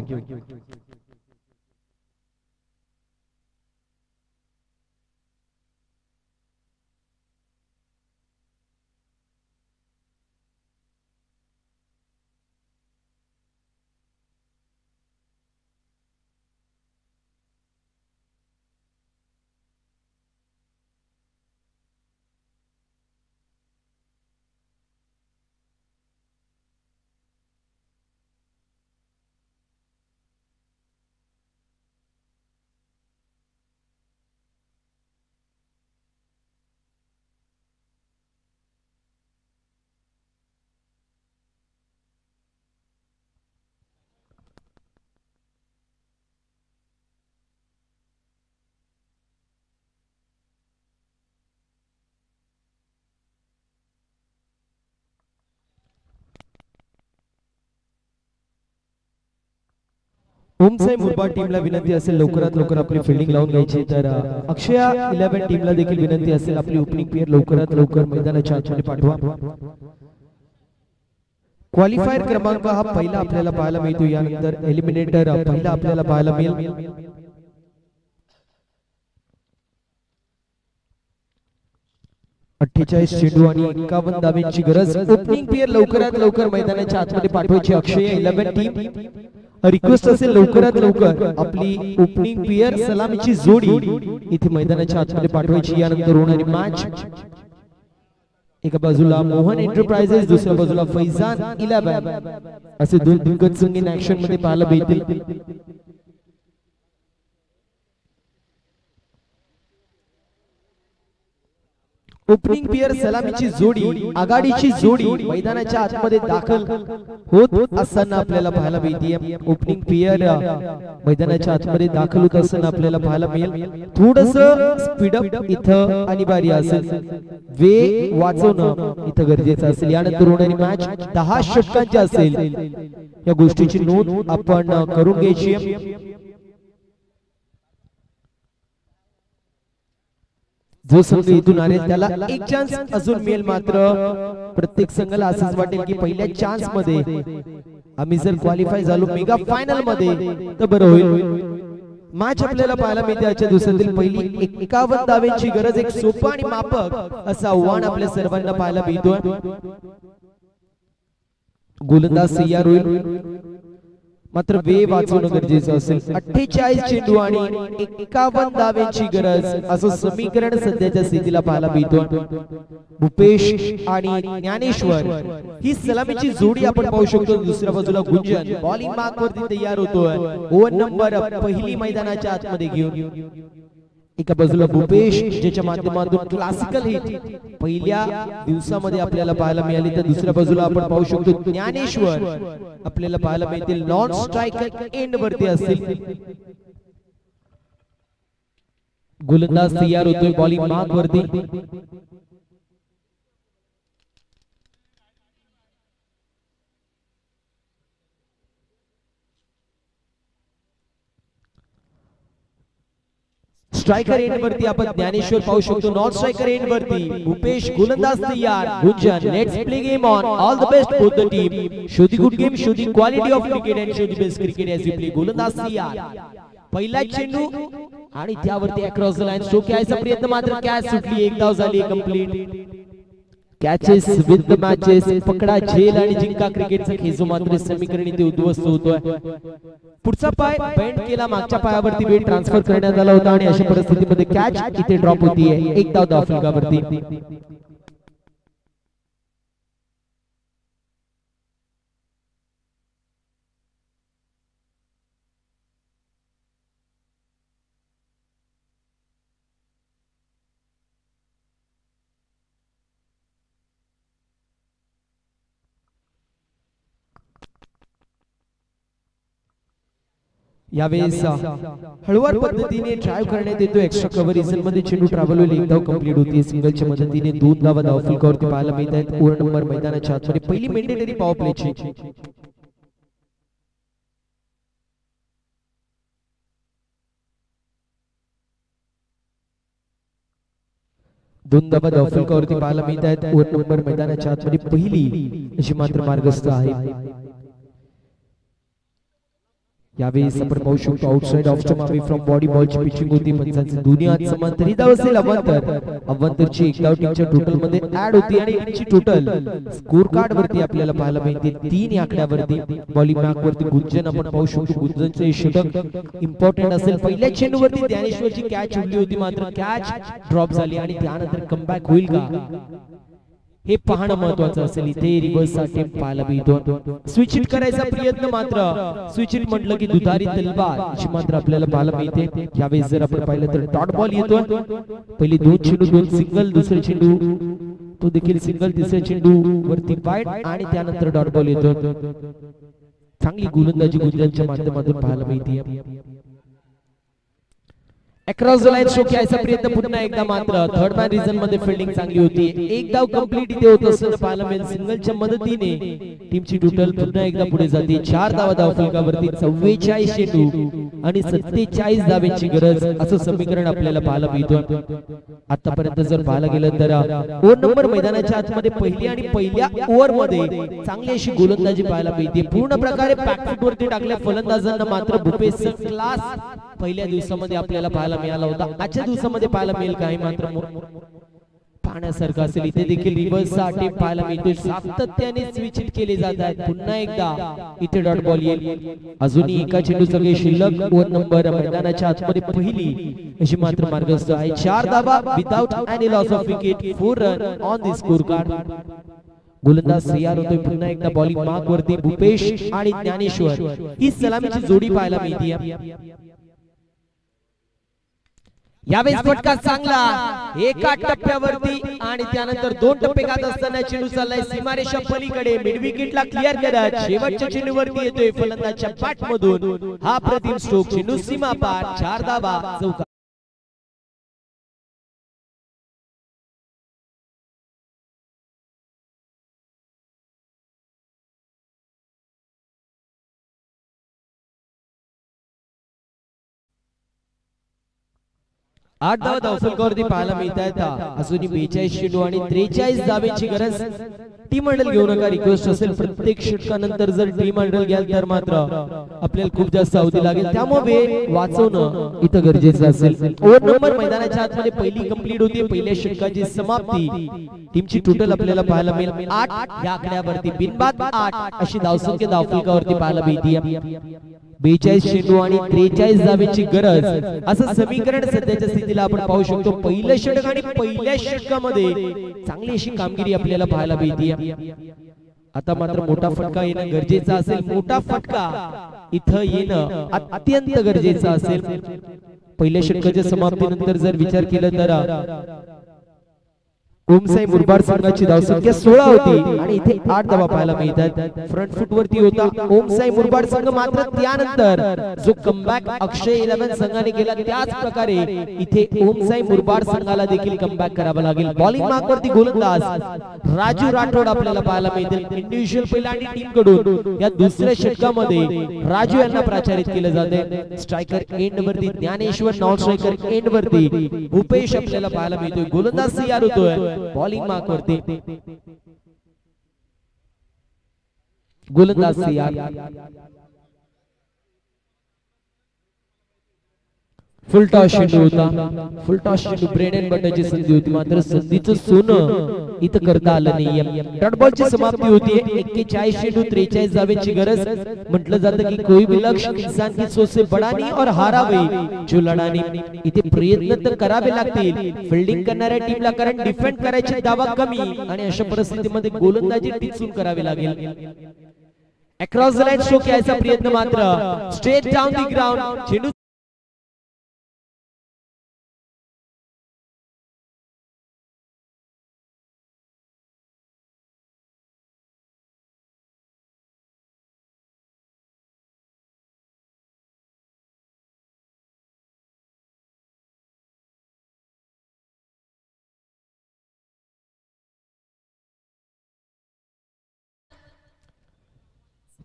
ओमसाई मुरबाड टीमला विनंती असेल लवकरात लवकर आपली फिल्डिंग लावून घ्यायची. तर अक्षया 11 टीमला देखील विनंती असेल आपली ओपनिंग प्लेयर लवकरात लवकर मैदानाच्या आतमध्ये पाठवा. क्वालिफायर क्रमांक हा पहिला आपल्याला पाहायला मिळतो. यानंतर एलिमिनेटर पहिला आपल्याला पाहायला मिळेल. अठ्ठेचाळीस चेंडू आणि 51 धावांची गरज. ओपनिंग प्लेयर लवकरात लवकर मैदानाच्या आतमध्ये पाठवायची. अक्षय 11 टीम रिक्वेस्ट असेल लवकरात लवकर आपली ओपनिंग प्लेयर सलामीची जोडी इथे मैदानाच्या आतमध्ये पाठवायची. यानंतर होणारी मॅच एका बाजूला मोहन एंटरप्राइजेस दुसऱ्या बाजूला फैजान 11 असे 2 दिग्गज संघ इन ऍक्शन मध्ये पाहायला मिळतील. ओपनिंग प्लेयर सलामीची जोडी आघाडीची जोडी मैदानाच्या आतमध्ये दाखल होत असताना आपल्याला पाहायला मिळते. ओपनिंग प्लेयर मैदानाच्या आतमध्ये दाखल होत असताना आपल्याला पाहायला मिळेल. थोडंसं स्पीडअप इथं अनिवार्य असेल. वेग वाचवणं इथं गरजेचं असेल. यानंतर होणारी मॅच 10 षटकांची असेल. या गोष्टीची नोंद आपण करून घ्यायची. जो संघ इथून आले त्याला एक चान्स अजून मिळेल. मात्र प्रत्येक संघाला असंच वाटेल की पहिल्या चान्स मध्ये आम्ही जर क्वालिफाय झालो मेगा फायनल मध्ये तर बरं होईल. मॅच आपल्याला पाहायला मिळते आजच्या दिवसातील पहिली 51 धावांची गरज, एक सोपा आणि माफक असं आव्हान आपल्या सर्वांना पाहायला मिळतोय. गोलंदाज तयार होईल, मात्र वेळ वाचवणं गरजेचं असेल. 48 चेंडू आणि 51 धावांची गरज असं समीकरण सध्याच्या स्थितीला पाहायला मिळतोय. भूपेश आणि ज्ञानेश्वर ही सलामीची जोडी आपण पाहू शकतो. दुसऱ्या बाजूला गुंजन बॉलिंग मार्क वरती तयार होतोय, ओव्हर नंबर पहिली मैदानाच्या आतमध्ये घेऊन. एका बाजूला भूपेश ज्याच्या माध्यमातून क्लासिकल हिट पहिल्या दिवसामध्ये आपल्याला पाहायला मिळाली, तर दुसऱ्या बाजूला आपण पाहू शकतो ज्ञानेश्वर आपल्याला पाहायला मिळतील नॉन स्ट्रायकर एंड वरती असतील. गोलंदाज तयार होतोय बॉलिंग मार्क वरती. स्ट्रायकर एंड वरती आपण ज्ञानेश्वर पाहू शकतो, नॉन स्ट्रायकर एंड वरती भूपेश. गोलंदाज तयार Gunjan. Let's play game on. All the best for the team. Show the good game, show the quality of cricket and show the best cricket as you play. गोलंदाज तयार, पहिला चेंडू आणि त्यावरती अक्रॉस द लाईन स्ट्रोक घ्यायचा प्रयत्न, मात्र catch सुटली. एक धाव झाली complete. Catches with the matches, पकडा झेल आणि जिंका क्रिकेटचा खेळ मात्र समीकरण इथे उद्ध्वस्त होतोय. पुढचा पाय बेंड केला, मागच्या पायावरती वेट ट्रान्सफर करण्यात आला होता आणि अशा परिस्थितीमध्ये कॅच इथे ड्रॉप होतीये. एक धाव धावफलकावरती. यावेळेस हळूवार पद्धतीने ड्राइव्ह करण्यात येतो. एक्स्ट्रा कव्हर रिझन मध्ये चेंडू ट्रॅव्हल होईल, एक धाव कंप्लीट होती. सिंगलच्या मदतीने 2 धावा धावफलकावरती पाहायला मिळत आहेत. ओव्हर नंबर मैदानाच्या आतमध्ये पहिली मेंडेटरी पॉवर प्लेची. दोन धावा धावफलकावरती पाहायला मिळत आहेत. ओव्हर नंबर मैदानाच्या आतमध्ये पहिली अशी मात्र मार्गस्थ आहे. यावेळेस आपण पाहू शकतो outside off stump away from body बॉलची पिचिंग होती. पंचांची दोन्ही हात समांतर. ही धाव असेल अवंतरची. एक धाव टीमच्या टोटल मध्ये ऍड होती आणि टीमची टोटल स्कोर कार्ड वरती आपल्याला पाहायला मिळते 3 या आकड्यावरती. बॉलिंग मार्क वरती गुंजन आपण पाहू शकतो. गुंजनचे षटक इम्पॉर्टंट असेल. पहिल्या चेंडूवरती ज्ञानेश्वरची कॅच उडली होती, मात्र कॅच ड्रॉप झाली आणि त्यानंतर कमबॅक होईल का हे पाहणं महत्वाचं असेल. इथे रिव्हर्स अटेम्प्ट पाहायला मिळतो. स्विच हिट करायचा प्रयत्न, मात्र स्विच हिट म्हटलं की दुधारी तलवार अशी मात्र आपल्याला पाहायला मिळते. यावेळेस जर आपण पाहिलं तर डॉट बॉल येतो. पहिली 2 चेंडू 2 सिंगल, दुसरे चेंडू तो देखील सिंगल, तिसरे चेंडू वरती वाईड आणि त्यानंतर डॉट बॉल येतो. चांगली गोलंदाजी गुजरातच्या माध्यमातून पाहायला मिळते. अक्रॉस द लाईन स्ट्रोक घ्यायचा प्रयत्न पुन्हा एकदा, मात्र थर्ड मॅन रिझन मध्ये फिल्डिंग चांगली होती. एक धाव कंप्लीट इथे होत असताना पाहायला मिळेल. सिंगलच्या मदतीने टीमची टोटल पुन्हा एकदा पुढे जाते. 4 धावा धावफलकावरती. 44 चेंडू आणि 47 धावांची गरज असं समीकरण आपल्याला पाहायला मिळतं. आतापर्यंत जर पाहायला गेलं तर ओव्हर नंबर मैदानाच्या आतमध्ये पहिली आणि पहिल्या ओव्हर मध्ये चांगली अशी गोलंदाजी पाहायला मिळते. पूर्ण प्रकारे बॅकफूट वरती टाकल्या फलंदाजांना, मात्र भूपेश क्लास पहिल्या दिवसामध्ये आपल्याला पाहायला मिळाला होता. आजच्या दिवसामध्ये पाहायला मिळेल काही मात्र पाहण्यासारखं असेल. इथे देखील रिव्हर्सचा अटेम्प्ट पाहायला मिळतो. सातत्याने स्विच हिट केले जात आहेत. पुन्हा एकदा इथे डॉट बॉल येईल. अजूनही एका चेंडूचं काही शिल्लक. ओव्हर नंबर मैदानाच्या आतमध्ये पहिली अशी मात्र मार्गस्थ आहे. 4 धावा without any loss of wicket. 4 run on the score card. गोलंदाज तयार होतोय पुन्हा एकदा बॉलिंग मार्क वरती. भूपेश आणि ज्ञानेश्वर ही सलामीची जोडी पाहायला मिळते. यावेळेस फटका चांगला एका टप्प्यावरती आणि त्यानंतर 2 टप्पे गात असताना चेंडू चाललाय सीमारेषा पलीकडे. मिड विकेटला क्लिअर करत शेवटच्या चेंडूवरती येतोय फलंदाजच्या बॅट मधून हा प्रतिम स्ट्रोक. चेंडू सीमा पार. 4 धावा चौकार. 8 धावा धावफलकावरती पाहायला मिळत आहेत अजूनही 42 चेंडू आणि 43 धावेची गरज. टीम हँडल घेऊ नका, रिक्वेस्ट असेल प्रत्येक षटकानंतर जर टीम हँडल घ्याल तर मात्र आपल्याला खूप जास्त अवधी लागेल, त्यामुळे वेळ वाचवणं इथं गरजेचं असेल. ओव्हर नंबर मैदानाच्या आतमध्ये पहिली कंप्लीट होती, पहिल्या षटकाची समाप्ती. टीमची टोटल आपल्याला पाहायला मिळेल 8 या आकड्यावरती बिनबाद 8 अशी धावसंख्या धावफलकावरती पाहायला मिळते. 42 चेंडू आणि 43 धावेची गरज असं समीकरण सध्याच्या स्थितीला आपण पाहू शकतो. पहिलं षटक आणि पहिल्या षटकामध्ये चांगली अशी कामगिरी आपल्याला पाहायला मिळते. आता मात्र मोठा फटका येणं गरजेचं असेल, मोठा फटका इथं येणं अत्यंत गरजेचं असेल. पहिल्या षटकाच्या समाप्तीनंतर जर विचार केला तर ओमसाई मुरबाड संघाची धावसंख्या 16 होती आणि इथे 8 धावा पाहायला मिळतात. फ्रंट फुट वरती होता ओमसाई मुरबाड संघ, मात्र त्यानंतर जो कमबॅक अक्षय 11 संघाने केला त्याच प्रकारे इथे ओमसाई मुरबाड संघाला देखील कमबॅक करावा लागेल. बॉलिंग मार्क वरती गोलंदाज राजू राठोड आपल्याला पाहायला मिळतील. इंडिव्हिज्युअल पहिला आणि टीम कडून या दुसऱ्या षटकामध्ये राजू यांना प्राचारित केले जाते. स्ट्रायकर एंड वरती ज्ञानेश्वर, नॉन स्ट्रायकर एंड वरती भूपेश आपल्याला पाहायला मिळतोय. गोलंदाज तयार होतोय बॉलिंग मार्क वरती गोलंदाज तयार. फुल टॉस चेंडू होता, फुल टॉस चेंडू ब्रेडन बटनची संधी होती, मात्र संधीचं सोनं इथं करता आलं नाही. डॉट बॉलची समाप्ती होती. 41 चेंडू 43 धावेची गरज. म्हटलं जातं की कोई भी लक्ष्य इंसान की सोच से बड़ा नहीं और हारा वही जो लढा नहीं. इथे प्रयत्न तर करावे लागतील फिल्डिंग करणाऱ्या टीमला, कारण डिफेंड करायची धावा कमी आणि अशा परिस्थितीमध्ये गोलंदाजी टिचून करावी लागेल. अक्रॉस द लाईन स्ट्रोक यायचा प्रयत्न, मात्र स्ट्रेट डाऊन द ग्राउंड. चेंडू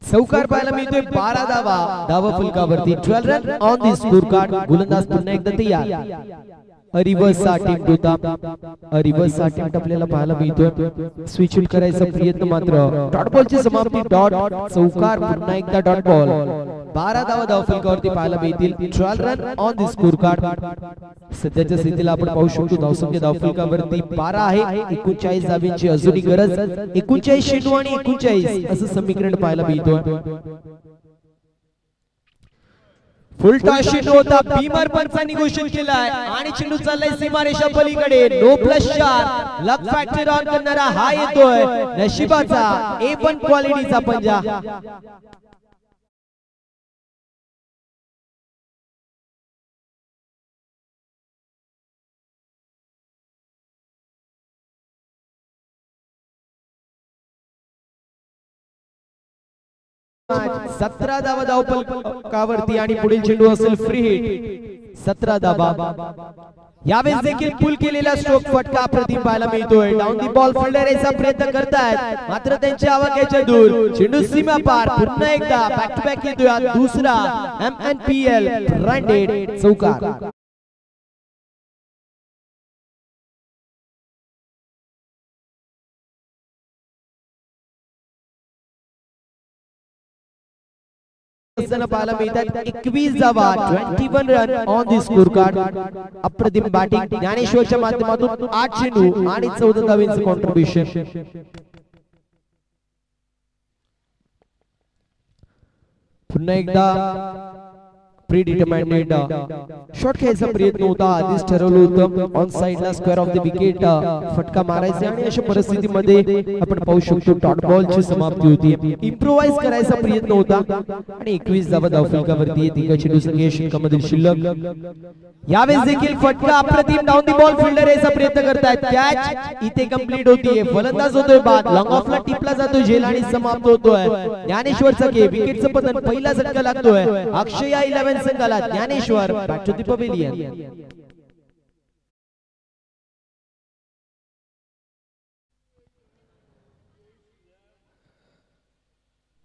चौकार पाहायला मिळतोय. 12 धावा फलकावरती, 12 run on the score card. गोलंदाज पुन्हा एकदा तयार. रिव्हर्स अटेम्प्ट होता, रिव्हर्स अटेम्प्ट आपल्याला पाहायला मिळतोय. स्विच आउट करायचा प्रयत्न, मात्र डॉट बॉलची समाप्ती. डॉट चौकार पुन्हा एकदा डॉट बॉल. 12 धावा फलकावरती पाहायला मिळतील. 12 run on the score card. सध्याच्या स्थितीला आपण पाहू शकतो धावसंख्या धावफलकावरती 12 आहे. 39 धावांची अजूनही गरज. 39 चेंडू आणि 39 असं समीकरण पाहायला मिळतोय. फुल टॉस चेंडू होता, भीमर पंचा निगोशिएट केलाय आणि चेंडू चाललाय सीमारेषा पलीकडे. No plus 4 luck factor on करणारा हा येतोय नशिबाचा A1 क्वालिटीचा पंजा. सतरा धावा धावफलकावरती आणि पुढील चेंडू असेल फ्री हिट. 17 धावा. यावेळेस देखील पुल केलेला स्ट्रोक फटका अप्रतिम पाहायला मिळतोय. डाऊन दी बॉल फिल्डर याचा प्रयत्न करतायत, मात्र त्यांच्या आवाक्याच्या दूर. चेंडू सीमा पार. पुन्हा एकदा बॅक टू बॅक येतोय दुसरा MNPL रन चौकार. पाहायला मिळतात 21 धावा, 21 run on the score card. अप्रतिम बॅटिंग ज्ञानेश्वरच्या माध्यमातून 8 चेंडू आणि 14 धावांचं कॉन्ट्रीब्युशन. पुन्हा एकदा प्री डिटरमाइंड शॉट खेळायचा प्रयत्न होता. आधीच ठरवलं होतं ऑन साइडला स्क्वेअर ऑफ द विकेट फटका मारायचा आणि अशा परिस्थितीमध्ये आपण पाहू शकतो डॉट बॉलची समाप्ती होती. इम्प्रोवाइज करायचा प्रयत्न होता आणि 21 धावा धावफलकावरती एका चेंडू संख्या षटकामधील शिल्लक. यावेळेस देखील फटका अप्रतिम. डाऊन दी बॉल फिल्डर याचा प्रयत्न करतायत. कॅच इथे कंप्लीट होतीये. फलंदाज होतोय बाद. लॉंग ऑफला टिपला जातोय झेल आणि समाप्त होतोय. ज्ञानेश्वरचा के विकेटचं पतन. पहिला झटका लागतोय अक्षय 11 संघाला. Dnyaneshwar back to the pavilion.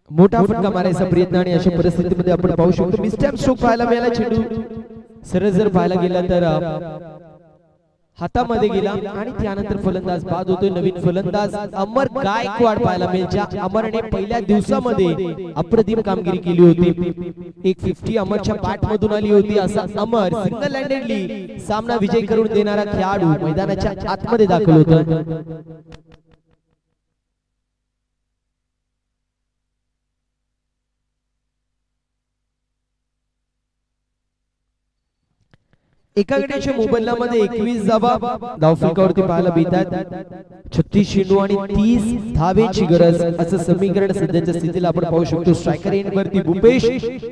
मोठा फटका मारायचा प्रयत्न आणि अशा परिस्थितीमध्ये आपण पाहू शकतो मिस्टेक स्ट्रोक पाहायला मिळाला. चेंडू सरळ जर पाहायला गेला तर हातामध्ये गेला आणि त्यानंतर फलंदाज बाद होतोय. नवीन फलंदाज अमर गायकवाड पाहायला मिळेल, ज्या अमरने पहिल्या दिवसामध्ये अप्रतिम कामगिरी केली होती. एक 50 अमरच्या बॅट मधून आली होती. असा अमर सिंगल हँडेडली सामना विजय करून देणारा खेळाडू मैदानाच्या आतमध्ये दाखल होता. एका गड्याच्या मोबदल्यामध्ये 21 धावा धावफलकावरती पाहायला मिळतात. 36 चेंडू आणि 30 धावेची गरज असं समीकरण सध्याच्या स्थितीला आपण पाहू शकतो. स्ट्रायकर एंड वरती भूपेश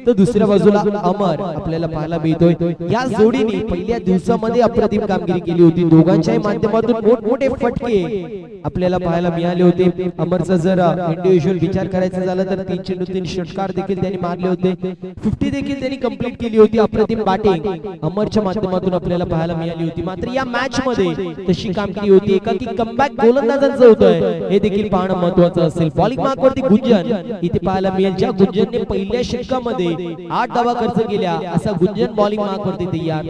तर दुसऱ्या बाजूला अमर आपल्याला पाहायला मिळतोय. या जोडीने पहिल्या दिवसामध्ये अप्रतिम कामगिरी केली होती. दोघांच्याही माध्यमातून मोठमोठे फटके आपल्याला पाहायला मिळाले होते. अमरचा जर इंडिव्हिज्युअल विचार करायचा झाला तर 3 चेंडू 3 षटकार देखील त्यांनी मारले होते. 50 देखील त्यांनी कंप्लीट केली होती. अप्रतिम बॅटिंग अमरच्या माध्यमातून आपल्याला पाहायला मिळाली होती. मात्र या मॅच मध्ये तशी कामगिरी होती. एकाकी कमबॅक गोलंदाजांचं होतं हे देखील पाहणं महत्त्वाचं असेल. बॉलिंग मार्कवरती गुंजन इथे पाहायला मिळेल, ज्या गुंजनने पहिल्या षटकामध्ये 8 धावा खर्च केल्या. असा गुंजन बॉलिंग मार्कवरती तयार.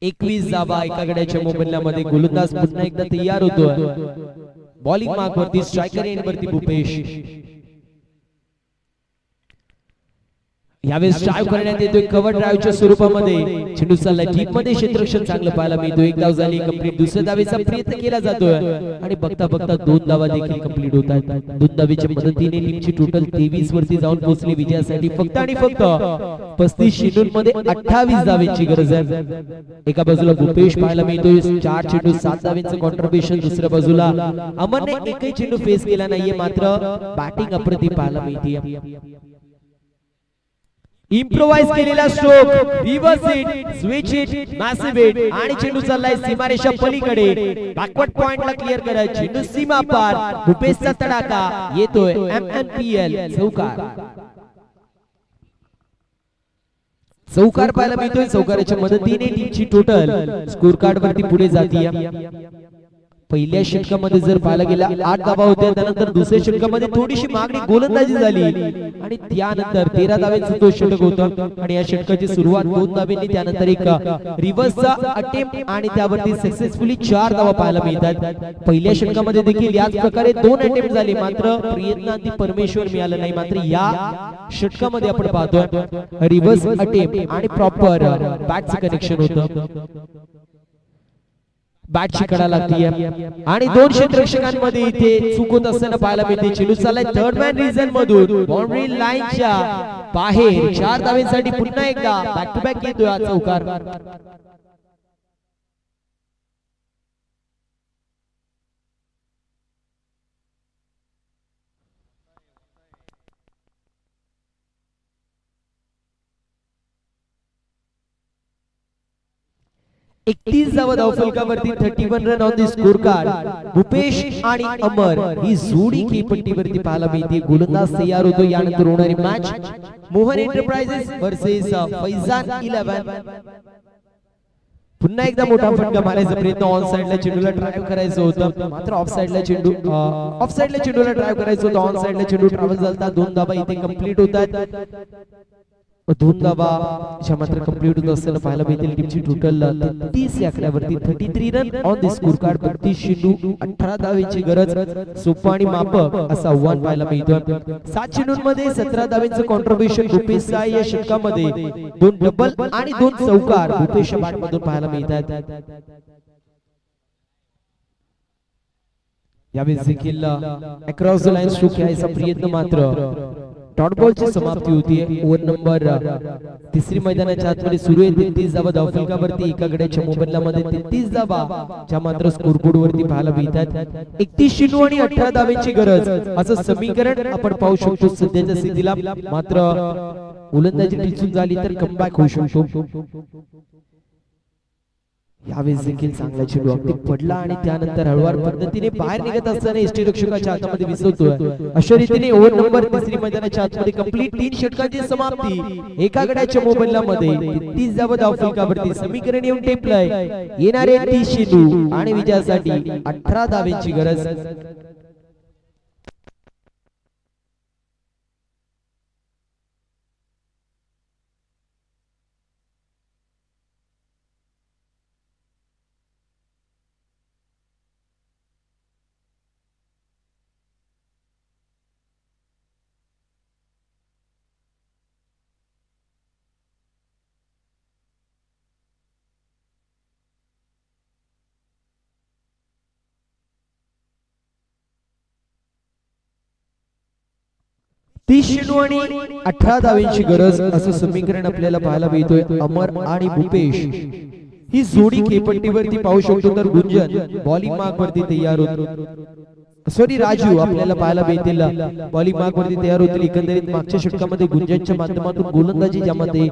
21 धावा एका गड्याच्या मोबदल्यामध्ये गोलंदाज पुन्हा एकदा तयार होतो. बॉलिंग मार्कवरती स्ट्रायकर एंड वरती भूपेश. यावेळेस ड्राइव्ह करण्यात येतोय कव्हर ड्राइव्हच्या स्वरूपामध्ये. चेंडू चाललाय डीप मध्ये, क्षेत्ररक्षण चांगलं पाहायला मिळतो. एक धाव झाली कंप्लीट. दुसऱ्या धावेचा प्रयत्न केला जातोय आणि बघता बघता 2 धावा देखील कंप्लीट होत आहेत. 2 धावेच्या मदतीने टीमची टोटल 23 वरती जाऊन पोहोचली विजयासाठी. फक्त आणि फक्त 35 चेंडूंमध्ये 28 धावेची गरज आहे. एका बाजूला भूपेश पाहायला मिळतोय 4 चेंडू 7 धावेचं कॉन्ट्रीब्युशन. दुसऱ्या बाजूला अमरने एकही चेंडू फेस केला नाहीये, मात्र बॅटिंग अप्रतिम पाहायला मिळते. इम्प्रोवाइज केलेला stroke, reverse hit, switch hit, massive hit आणि चेंडू चाललाय सीमारेषा पलीकडे. बॅकवर्ड पॉइंटला क्लिअर करा. चेंडू सीमा पार. भूपेशचा तडाखा येतोय. MNPL चौकार. चौकार पाहायला मिळतोय. चौकाराच्या मदतीने टीमची टोटल स्कोर कार्ड वरती पुढे जाते. पहिल्या षटकामध्ये जर पाहायला गेला 8 धावा होत्या. त्यानंतर दुसऱ्या षटकामध्ये थोडीशी मागणी गोलंदाजी झाली आणि त्यानंतर 13 धावांचं तो षटक होतं. आणि या षटकाची सुरुवात 2 धावांनी, त्यानंतर एक रिव्हर्सचा अटेम्प्ट आणि त्यावरती सक्सेसफुली 4 धावा पाहायला मिळतात. पहिल्या षटकामध्ये देखील याच प्रकारे 2 अटेम्प्ट झाले, मात्र प्रयत्नांती परमेश्वर मिळालं नाही. मात्र या षटकामध्ये आपण पाहतोय रिव्हर्स अटेम्प्ट आणि प्रॉपर बॅटचं कनेक्शन होतं. बॅटची कडा लागली आणि 2 क्षेत्ररक्षकांमध्ये इथे चूक होत असताना पाहायला मिळते. चेंडू चाललाय थर्ड मॅन रिजन मधून बाउंड्री लाईनच्या बाहेर. 4 धावेसाठी पुन्हा एकदा बॅक टू बॅक येतोय हा चौकार. एकतीस धावा धावफलकावरती 31 run on the score card. Bhupesh आणि अमर ही जोडी खेळपट्टीवरती पाहायला मिळते. गोलंदाज तयार होतो. यानंतर होणारी match Mohan enterprises versus Faizan 11. पुन्हा एकदा मोठा फटका मारायचा प्रयत्न. ऑन साइडला चेंडूला ड्राइव्ह करायचं होतं, मात्र ऑफ साइडला चेंडूला ड्राइव्ह करायचं होतं. ऑन साइडला चेंडू ट्रॅव्हल झाला. 2 धावा इथे कंप्लीट होतात. 2 धावा ज्या मात्र कंप्लीट होत असताना पाहायला मिळतील. टीमची टोटल 33 या आकड्यावरती 33 run on the score card. 32 चेंडू 18 धावेची गरज. सोपा आणि मापक असं आव्हान पाहायला मिळतं. 7 चेंडूंमध्ये 17 धावेचं कॉन्ट्रीब्युशन भूपेशचा या षटकामध्ये. 2 डबल आणि 2 चौकार भूपेशच्या बॅटमधून पाहायला मिळतात. यावेळेस देखील अक्रॉस द लाईन स्ट्रोक घ्यायचा प्रयत्न, मात्र डॉट बॉलची समाप्ती होतीये. ओव्हर नंबर 3 मैदानाच्या आतमध्ये सुरू आहे. 33 धावा धावफलकावरती. एका गड्याच्या मोबदल्यामध्ये 33 धावा ज्या मात्र स्कोरबोर्ड वरती पाहायला मिळतात. 31 चेंडू आणि 18 धावेची गरज असं समीकरण आपण पाहू शकतो सध्याच्या स्थितीला. मात्र गोलंदाजी टिचून झाली तर कमबॅक होऊ शकतो. यावेळेस देखील चांगला चेंडू अगदी पडला आणि त्यानंतर हळूवार पद्धतीने बाहेर निघत असताना एसटी रक्षकाच्या हातामध्ये विसरतोय. अशा रीतीने ओव्हर नंबर 3 मैदानाच्या आतमध्ये कंप्लीट 3 षटकांची समाप्ती. एका गड्याच्या मोबदल्यामध्ये 33 धावा धावफलकावरती. समीकरण येऊन टेपलंय. येणारे 30 चेंडू आणि विजयासाठी 18 धावेची गरज. 30 चेंडू आणि 18 धावांची गरज असं समीकरण आपल्याला पाहायला मिळतोय. अमर आणि भूपेश ही जोडी खेळपट्टीवरती पाहू शकतो, तर गुंजन बॉलिंग मार्क वरती तयार होतो. सॉरी राजू आपल्याला पाहायला मिळतील बॉलिंग मार्क वरती तयार होतील. एकंदरीत मागच्या षटकामध्ये गुंजनच्या माध्यमातून गोलंदाजी ज्यामध्ये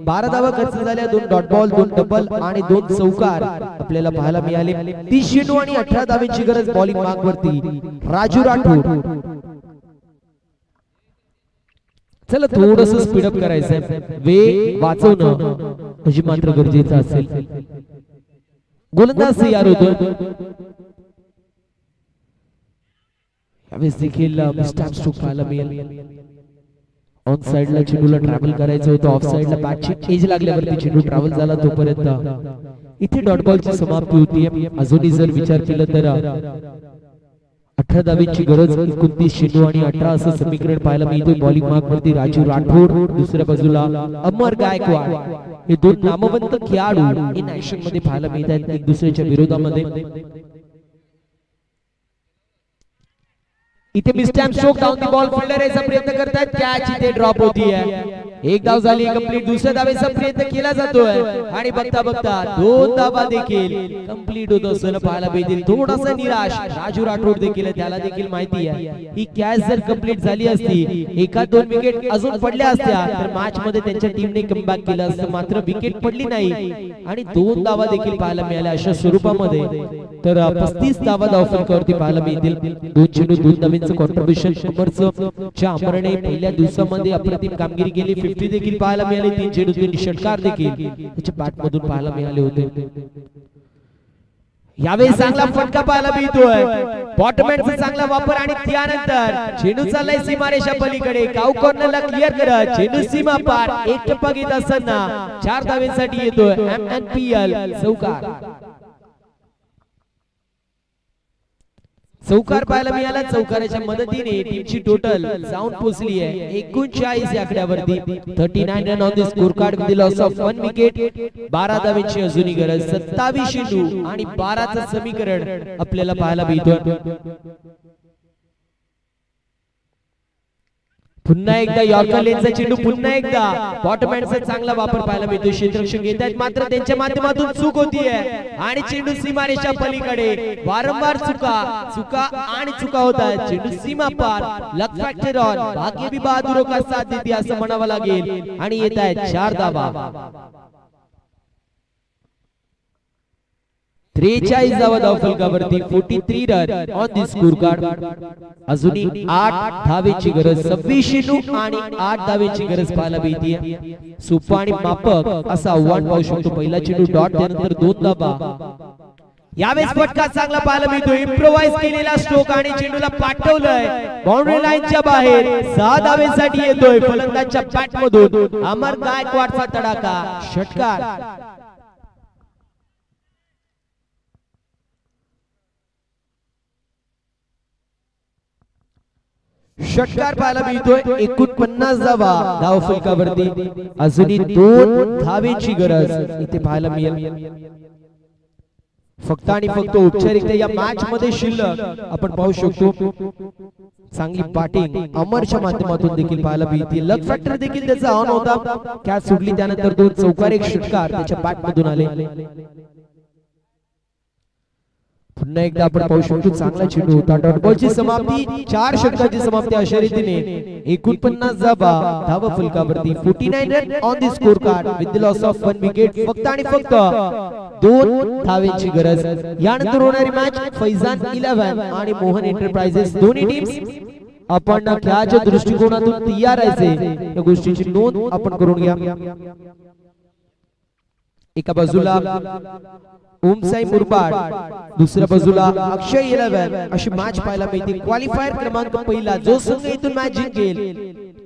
12 धावा खर्च झाल्या, 2 डॉट बॉल, 2 डबल आणि 2 चौकार आपल्याला पाहायला मिळाले. 30 चेंडू आणि 18 धावांची गरज बॉलिंग मार्क वरती राजू राठोड. चला थोडस स्पीडअप करायचंय, वेग वाचवणं म्हणजे मात्र गरजेचं असेल. गोलंदाज तयार होतो. यावेळेस देखील स्टॅम्प स्ट्रोक पाहायला मिळेल. ऑन साइडला चेंडूला ट्रॅव्हल करायचं होतं, ऑफ साइडला बॅटची एज लागल्यावरती चेंडू ट्रॅव्हल झाला तोपर्यंत इथे डॉट बॉलची समाप्ती होती. अजूनही जर विचार केला तर 18 धावांची गरज, 29 चेंडू आणि 18 असं समीकरण पाहायला मिळतोय. बॉलिंग मार्क वरती राजू राठोड, दुसऱ्या बाजूला अमर गायकवाड. हे 2 नामवंत खेळाडू इन ऍक्शन मध्ये पाहायला मिळतात एक दुसऱ्याच्या विरोधामध्ये. इथे मिस्टॅम्प stroke down the ball, fielder याचा प्रयत्न करतात, कॅच इथे ड्रॉप होतीये. एक धाव झाली कंप्लीट, दुसऱ्या धावेचा प्रयत्न केला जातोय आणि बघता बघता 2 धावा देखील कंप्लीट होत असताना पाहायला मिळतील. थोडासा निराश राजू राठोड देखील, त्याला देखील माहिती आहे ही कॅच जर कंप्लीट झाली असती, 1-2 विकेट अजून पडल्या असत्या तर मॅच मध्ये त्यांच्या टीमने कमबॅक केलं असतं. मात्र विकेट पडली नाही आणि 2 धावा देखील पाहायला मिळाल्या अशा स्वरूपामध्ये. तर 35 धावा धावफलकावरती पाहायला मिळतील. 2 चेंडू 2 धावांचं कॉन्ट्रीब्युशन अमरच्या अमरने पहिल्या दिवसामध्ये अप्रतिम कामगिरी केली. 50 देखील पाहायला मिळाले, 3 चेंडू 3 षटकार देखील त्याच्या बॅट मधून पाहायला मिळाले होते. यावेळी चांगला फटका पाहायला मिळतोय, बॉटमॅनचा चांगला वापर आणि त्यानंतर चेंडू चाललाय सीमारेषा पलीकडे. काऊ कॉर्नरला क्लिअर करत चेंडू सीमा पार, एक टप्पा घेत असताना 4 धावांसाठी येतोय MNPL चौकार. चौकार पाहायला मिळाला. चौकाराच्या मदतीने टीमची टोटल जाऊन पोहोचली आहे 39 या आकड्यावरती. 39 run on the score card with the loss of 1 wicket. 12 धावांची अजूनही गरज, 27 चेंडू आणि 12चं समीकरण आपल्याला पाहायला मिळतोय. पुन्हा एकदा यॉर्कर लेनचा चेंडू, पुन्हा एकदा बॉटमॅनचा चांगला वापर पाहायला मिळतो. क्षेत्ररक्षक घेत आहेत मात्र त्यांच्या माध्यमातून चूक होतीये आणि चेंडू सीमारेषा पलीकडे. वारंवार चुका आणि चुका होत आहेत. चेंडू सीमा पार, लक फॅक्टर ऑन, भाग्य भी बहादुरों का साथ देते असं म्हणावं लागेल आणि येत आहेत 4 धावा. 43 धावा धावफलकावरती, 43 run on the score card. अजूनही 8 धावेची गरज, 26 चेंडू आणि 8 धावेची गरज पाहायला मिळते. सोपा आणि मापक असा आव्हान पाहू शकतो. पहिला चेंडू डॉट, त्यानंतर 2 धावा. यावेळेस फटका चांगला पाहायला मिळतो, इम्प्रोवाइज केलेला स्ट्रोक आणि चेंडूला पाठवलंय बाउंड्री लाईनच्या बाहेर. 6 धावेसाठी येतोय फलंदाजच्या बॅट मधून अमर गायकवाडचा तडाखा, षटकार. षटकार पाहायला मिळतोय. 49 धावा धावफलकावरती, अजूनही 2 धावेची गरज इथे पाहायला मिळेल. फक्त आणि फक्त औपचारिकता या मॅच मध्ये शिल्लक आपण पाहू शकतो. चांगली बॅटिंग अमरच्या माध्यमातून देखील पाहायला मिळते. लक फॅक्टर देखील त्याचा ऑन होता, कॅच सुटली, त्यानंतर 2 चौकार 1 षटकार त्याच्या बॅट मधून आले. पुन्हा एकदा आपण पाहू शकतो चांगला चेंडू होता. डॉट बॉलची समाप्ती, 4 षटकाची समाप्ती अशा रीतीने 49 धावा धावफलकावरती, 49 run on the score card with the loss of 1 wicket. फक्त आणि फक्त 2 धावेची गरज. यानंतर होणारी मॅच फैजान 11 आणि मोहन एंटरप्राइजेस, दोन्ही टीम्स आपण खेळाच्या दृष्टिकोनातून तयार राहायचे या गोष्टीची नोंद आपण करून घ्या. एका बाजूला ओमसाई मुरबाड, दुसऱ्या बाजूला अक्षय 11 अशी मॅच पाहायला मिळते. क्वालिफायर क्रमांक पहिला जो संघ इथून मॅच जिंकेल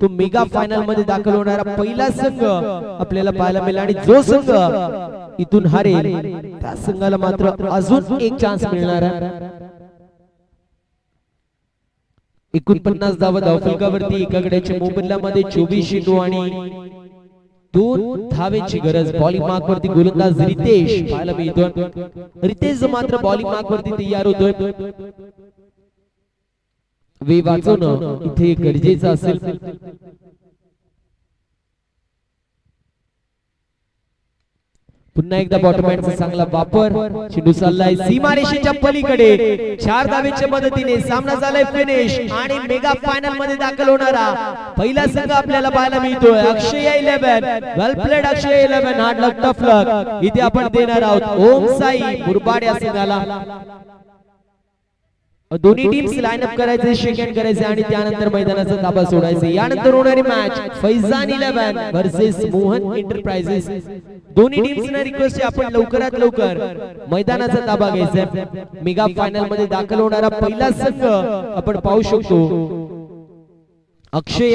तो मेगा फायनल मध्ये दाखल होणारा पहिला संघ आपल्याला पाहायला मिळेल आणि जो संघ इथून हारेल त्या संघाला मात्र अजून एक चान्स मिळणार आहे. 49 धावा धावफलकावरती, एका गड्याच्या मोबदल्यामध्ये 24 चेंडू आणि 2 धावेची गरज. बॉलिंग मार्क वरती गोलंदाज रितेश पाहायला मिळतोय. रितेश मात्र बॉलिंग मार्क वरती तयार होतोय. वे वाचवणं इथे गरजेचं असेल. पुन्हा एकदा बॉटमॅनचा चांगला वापर. चेंडू चाललाय सीमारेषेच्या पलीकडे. 4 धावेच्या मदतीने सामना झालाय फिनिश आणि मेगा फायनल मध्ये दाखल होणारा पहिला संघ आपल्याला पाहायला मिळतोय. अक्षय 11. वेल प्लेड अक्षय 11. हार्ड लक टफ लक इथे आपण देणार आहोत ओम साई मुरबाड या संघाला. दोन्ही टीम्स लाईन अप करायचे, शेक हँड करायचे आणि त्यानंतर मैदानाचा ताबा सोडायचे. यानंतर होणारी match Faizan 11 versus Mohan enterprises. दोन्ही टीम्सना रिक्वेस्ट आहे आपण लवकरात लवकर मैदानाचा ताबा घ्यायचा. मेगा फायनल मध्ये दाखल होणारा पहिला संघ आपण पाहू शकतो अक्षय